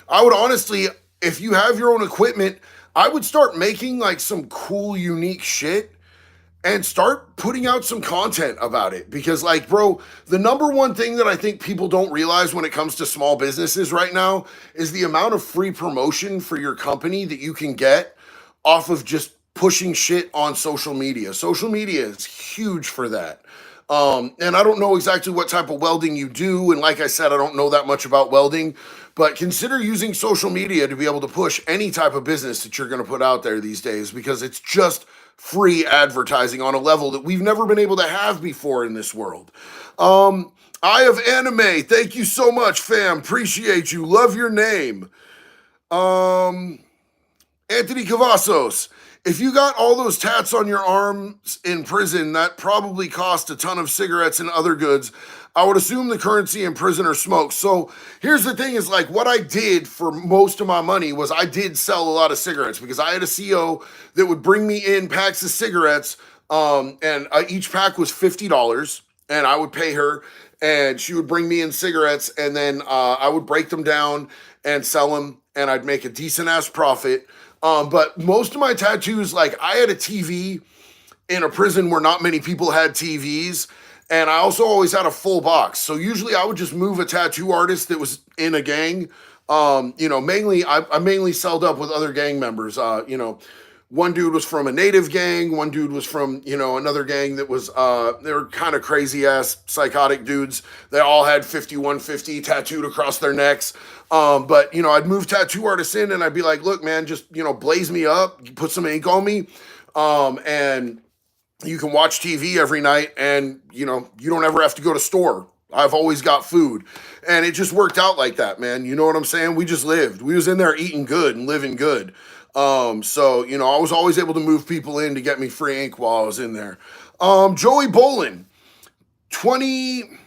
I would honestly, if you have your own equipment, I would start making like some cool, unique shit and start putting out some content about it. Because, like, bro, the number one thing that I think people don't realize when it comes to small businesses right now is the amount of free promotion for your company that you can get off of just pushing shit on social media. Social media is huge for that. And I don't know exactly what type of welding you do. And like I said, I don't know that much about welding, but consider using social media to be able to push any type of business that you're going to put out there these days, because it's just free advertising on a level that we've never been able to have before in this world. Eye of Anime, thank you so much, fam. Appreciate you. Love your name. Anthony Cavazos, if you got all those tats on your arms in prison, that probably cost a ton of cigarettes and other goods. I would assume the currency in prison are smokes. So here's the thing, is like, what I did for most of my money was I did sell a lot of cigarettes, because I had a CO that would bring me in packs of cigarettes, and each pack was $50, and I would pay her, and she would bring me in cigarettes, and then I would break them down and sell them, and I'd make a decent ass profit. But most of my tattoos, like, I had a TV in a prison where not many people had TVs. And I also always had a full box. So usually I would just move a tattoo artist that was in a gang. Mainly, I mainly sold up with other gang members. One dude was from a native gang. One dude was from, another gang that was, they were kind of crazy ass psychotic dudes. They all had 5150 tattooed across their necks. But I'd move tattoo artists in and I'd be like, look, man, just, blaze me up, put some ink on me. And you can watch TV every night, and, you don't ever have to go to store. I've always got food. And it just worked out like that, man. You know what I'm saying? We just lived. We was in there eating good and living good. I was always able to move people in to get me free ink while I was in there. Joey Bolin, 20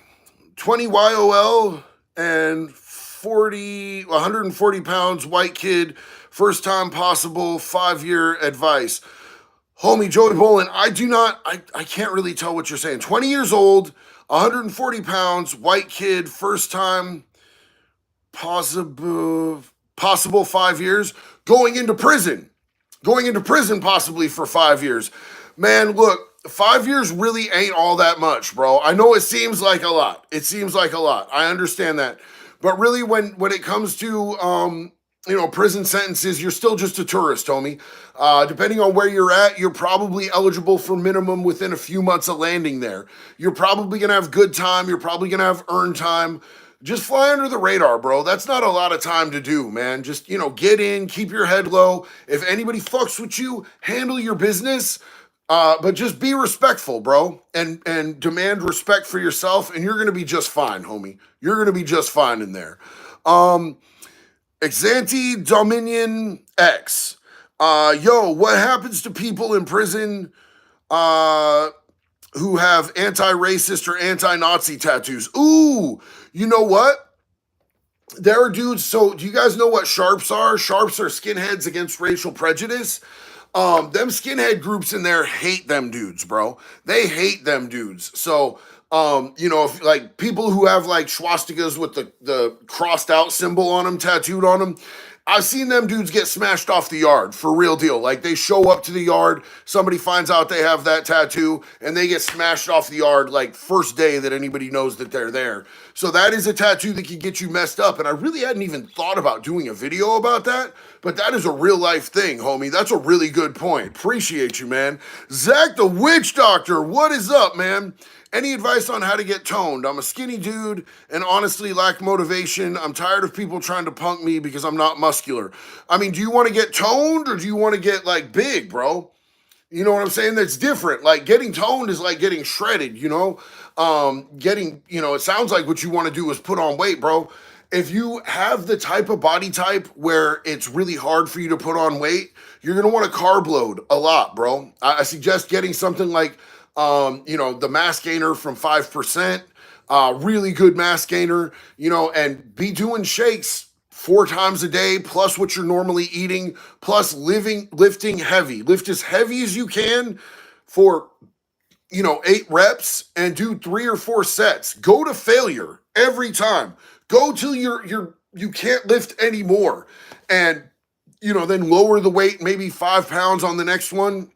YOL and 140 pounds, white kid, first time possible, 5-year advice. Homie, Joey Bolin, I can't really tell what you're saying. 20 years old, 140 pounds, white kid, first time, possible 5 years, going into prison possibly for 5 years. Man, look, 5 years really ain't all that much, bro. I know it seems like a lot. I understand that. But really, when it comes to, prison sentences, you're still just a tourist, homie. Depending on where you're at, you're probably eligible for minimum within a few months of landing there. You're probably going to have good time. You're probably going to have earned time. Just fly under the radar, bro. That's not a lot of time to do, man. Just, get in, keep your head low. If anybody fucks with you, handle your business. But just be respectful, bro, and demand respect for yourself, and you're gonna be just fine, homie. You're gonna be just fine in there. Um, Exanti Dominion X. Yo, what happens to people in prison uh, who have anti-racist or anti-Nazi tattoos? Ooh, you know what? There are dudes. So, do you guys know what sharps are? Sharps are skinheads against racial prejudice. Them skinhead groups in there hate them dudes, bro. They hate them dudes. So, if like people who have like swastikas with the crossed out symbol on them, tattooed on them, I've seen them dudes get smashed off the yard for real deal. Like they show up to the yard, somebody finds out they have that tattoo, and they get smashed off the yard like first day that anybody knows that they're there. So that is a tattoo that can get you messed up. And I really hadn't even thought about doing a video about that, but that is a real life thing, homie. That's a really good point. Appreciate you, man. Zach the Witch Doctor, what is up, man? Any advice on how to get toned? I'm a skinny dude and honestly lack motivation. I'm tired of people trying to punk me because I'm not muscular. I mean, do you want to get toned or do you want to get like big, bro? You know what I'm saying? That's different. Like getting toned is like getting shredded, you know? It sounds like what you want to do is put on weight, bro. If you have the type of body type where it's really hard for you to put on weight, you're going to want to carb load a lot, bro. I suggest getting something like the mass gainer from 5%, really good mass gainer, and be doing shakes 4 times a day, plus what you're normally eating, plus lifting heavy. Lift as heavy as you can for, 8 reps and do 3 or 4 sets. Go to failure every time. Go till you can't lift anymore. And, then lower the weight, maybe 5 pounds on the next one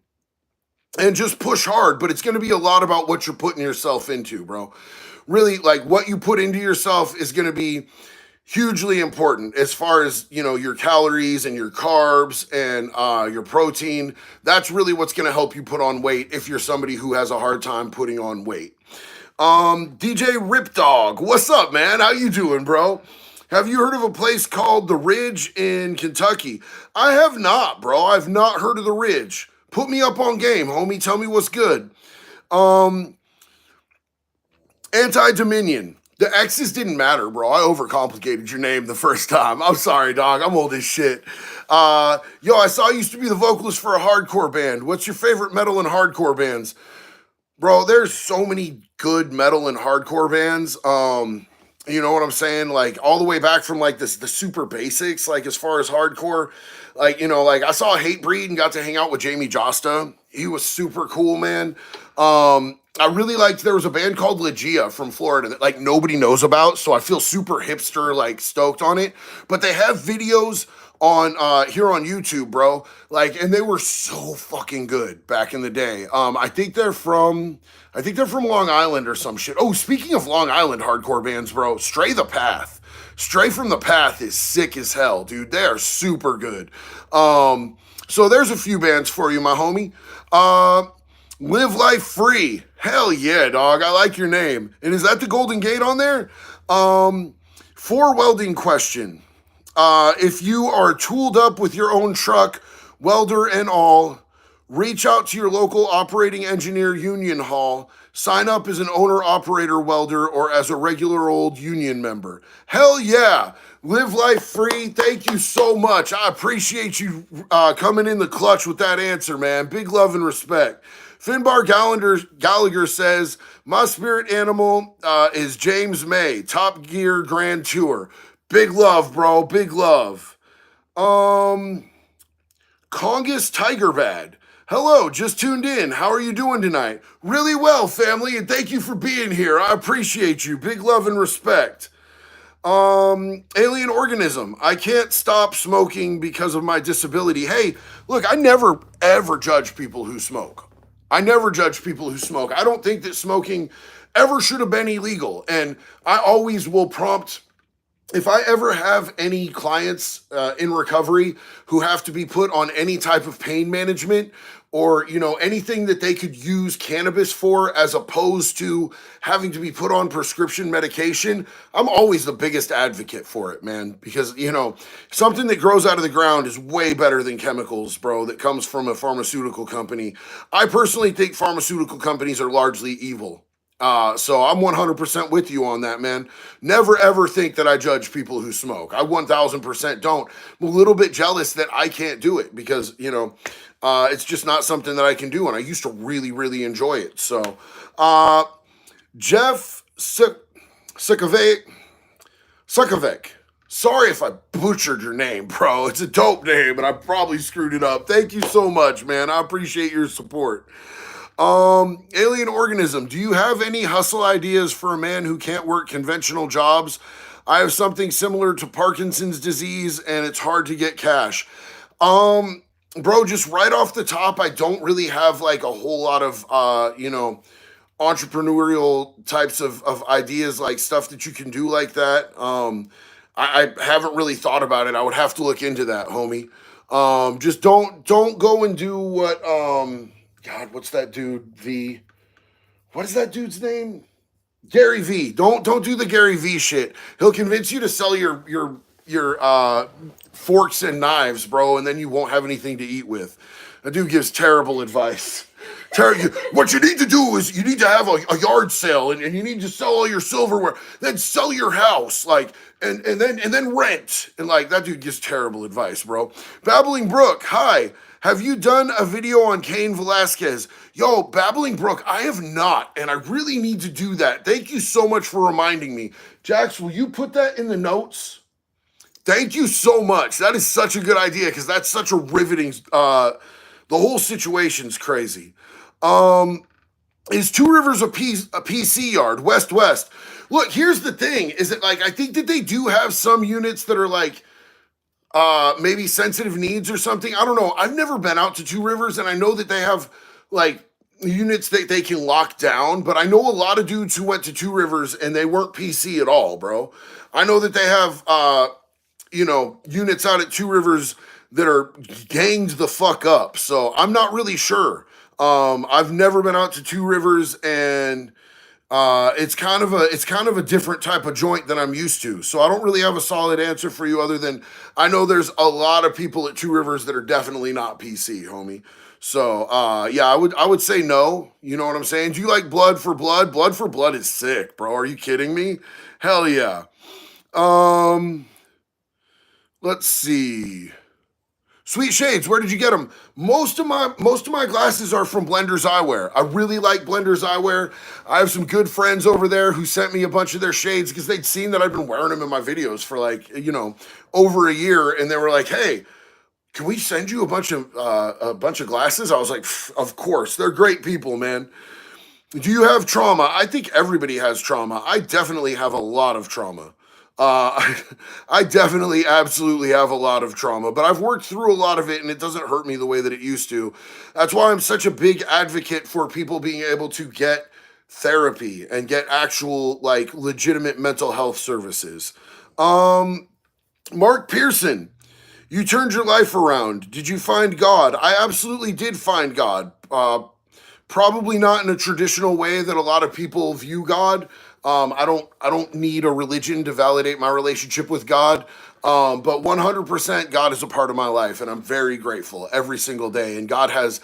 and just push hard, but it's going to be a lot about what you're putting yourself into, bro. Really, like what you put into yourself is going to be hugely important as far as, your calories and your carbs and your protein. That's really what's going to help you put on weight if you're somebody who has a hard time putting on weight. DJ Ripdog, what's up, man? How you doing, bro? Have you heard of a place called The Ridge in Kentucky? I have not, bro. I've not heard of The Ridge. Put me up on game, homie. Tell me what's good. Anti-Dominion. The X's didn't matter, bro. I overcomplicated your name the first time. I'm sorry, dog. I'm old as shit. I saw you used to be the vocalist for a hardcore band. What's your favorite metal and hardcore bands? Bro, there's so many good metal and hardcore bands. You know what I'm saying? Like all the way back from like the super basics, like as far as hardcore, like I saw Hatebreed and got to hang out with Jamie Josta. He was super cool, man. I really liked, there was a band called Legia from Florida that like nobody knows about, so I feel super hipster, like stoked on it. But they have videos on here on YouTube, bro. Like, and they were so fucking good back in the day. I think they're from Long Island or some shit. Oh, speaking of Long Island hardcore bands, bro, Stray the Path. Stray from the Path is sick as hell, dude. They are super good. So there's a few bands for you, my homie. Live Life Free. Hell yeah, dog. I like your name. And is that the Golden Gate on there? For welding question. If you are tooled up with your own truck, welder and all, reach out to your local operating engineer union hall. Sign up as an owner-operator welder or as a regular old union member. Hell yeah. Live Life Free. Thank you so much. I appreciate you coming in the clutch with that answer, man. Big love and respect. Finbar Gallagher says, my spirit animal is James May, Top Gear Grand Tour. Big love, bro. Big love. Congus Tiger Bad. Hello, just tuned in. How are you doing tonight? Really well, family, and thank you for being here. I appreciate you. Big love and respect. Alien Organism. I can't stop smoking because of my disability. Hey, look, I never, ever judge people who smoke. I never judge people who smoke. I don't think that smoking ever should have been illegal. And I always will prompt if I ever have any clients in recovery who have to be put on any type of pain management or anything that they could use cannabis for as opposed to having to be put on prescription medication, I'm always the biggest advocate for it, man, because something that grows out of the ground is way better than chemicals, bro, that comes from a pharmaceutical company. I personally think pharmaceutical companies are largely evil. So I'm 100% with you on that, man. Never ever think that I judge people who smoke. I 1000% don't. I'm a little bit jealous that I can't do it because, it's just not something that I can do. And I used to really, really enjoy it. So, Jeff Sukovec. Sorry if I butchered your name, bro. It's a dope name, and I probably screwed it up. Thank you so much, man. I appreciate your support. Alien Organism, do you have any hustle ideas for a man who can't work conventional jobs? I have something similar to Parkinson's disease and it's hard to get cash. Bro, just right off the top, I don't really have like a whole lot of, entrepreneurial types of ideas, like stuff that you can do like that. I haven't really thought about it. I would have to look into that, homie. Just don't go and do what, God, what's that dude? What is that dude's name? Gary V. Don't do the Gary V shit. He'll convince you to sell your forks and knives, bro, and then you won't have anything to eat with. That dude gives terrible advice. What you need to do is you need to have a yard sale and you need to sell all your silverware, then sell your house, like, and then rent. And like that dude gives terrible advice, bro. Babbling Brook, hi. Have you done a video on Cain Velasquez? Yo, Babbling Brook, I have not, and I really need to do that. Thank you so much for reminding me. Jax, will you put that in the notes? Thank you so much. That is such a good idea because that's such a riveting, the whole situation's crazy. Is Two Rivers a PC yard? West. Look, here's the thing, is that like, I think that they do have some units that are like, maybe sensitive needs or something. I don't know. I've never been out to Two Rivers, and I know that they have like units that they can lock down, but I know a lot of dudes who went to Two Rivers and they weren't PC at all, bro. I know that they have units out at Two Rivers that are ganged the fuck up. So I'm not really sure. I've never been out to Two Rivers, and it's kind of a different type of joint than I'm used to. So I don't really have a solid answer for you other than I know there's a lot of people at Two Rivers that are definitely not PC, homie. So yeah, I would say no. You know what I'm saying? Do you like Blood for Blood? Blood for Blood is sick, bro. Are you kidding me? Hell yeah. Let's see. Sweet Shades, where did you get them? Most of my glasses are from Blender's Eyewear. I really like Blender's Eyewear. I have some good friends over there who sent me a bunch of their shades because they'd seen that I've been wearing them in my videos for like, over a year, and they were like, "Hey, can we send you a bunch of glasses?" I was like, "Of course. They're great people, man." Do you have trauma? I think everybody has trauma. I definitely have a lot of trauma. I definitely absolutely have a lot of trauma, but I've worked through a lot of it and it doesn't hurt me the way that it used to. That's why I'm such a big advocate for people being able to get therapy and get actual, like, legitimate mental health services. Mark Pearson, you turned your life around. Did you find God? I absolutely did find God. Probably not in a traditional way that a lot of people view God. I don't need a religion to validate my relationship with God. But 100% God is a part of my life, and I'm very grateful every single day. And God has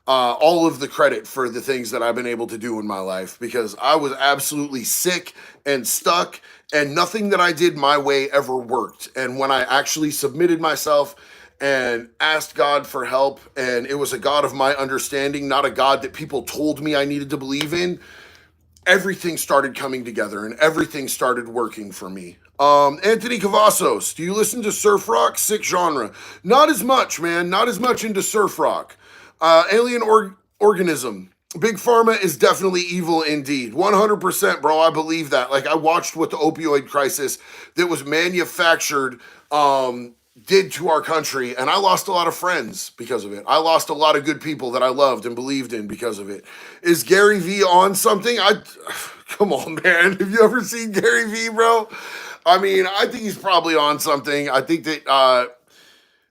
all of the credit for the things that I've been able to do in my life, because I was absolutely sick and stuck, and nothing that I did my way ever worked. And when I actually submitted myself and asked God for help, and it was a God of my understanding, not a God that people told me I needed to believe in, everything started coming together and everything started working for me. Anthony Cavazos, do you listen to surf rock? Sick genre. Not as much, man. Not as much into surf rock. Alien Organism. Big Pharma is definitely evil indeed. 100%, bro. I believe that. Like, I watched what the opioid crisis that was manufactured did to our country, and I lost a lot of friends because of it. I lost a lot of good people that I loved and believed in because of it. Is Gary V on something? Come on, man. Have you ever seen Gary V, bro? I mean, I think he's probably on something. I think that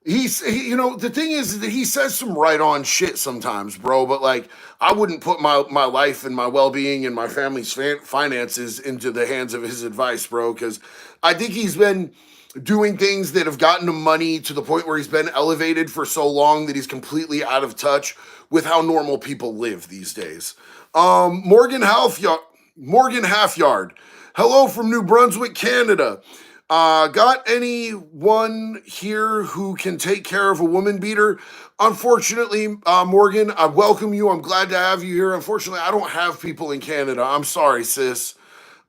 the thing is that he says some right on shit sometimes, bro. But like, I wouldn't put my life and my well being and my family's finances into the hands of his advice, bro. Because I think he's been doing things that have gotten him money to the point where he's been elevated for so long that he's completely out of touch with how normal people live these days. Morgan Halfyard. Hello from New Brunswick, Canada. Got anyone here who can take care of a woman beater? Unfortunately, Morgan, I welcome you. I'm glad to have you here. Unfortunately, I don't have people in Canada. I'm sorry, sis.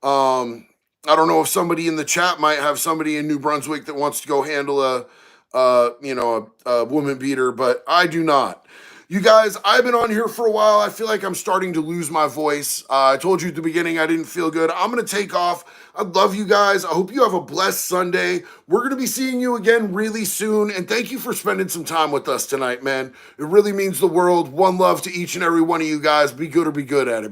I don't know if somebody in the chat might have somebody in New Brunswick that wants to go handle a woman beater, but I do not. You guys, I've been on here for a while. I feel like I'm starting to lose my voice. I told you at the beginning I didn't feel good. I'm going to take off. I love you guys. I hope you have a blessed Sunday. We're going to be seeing you again really soon. And thank you for spending some time with us tonight, man. It really means the world. One love to each and every one of you guys. Be good or be good at it.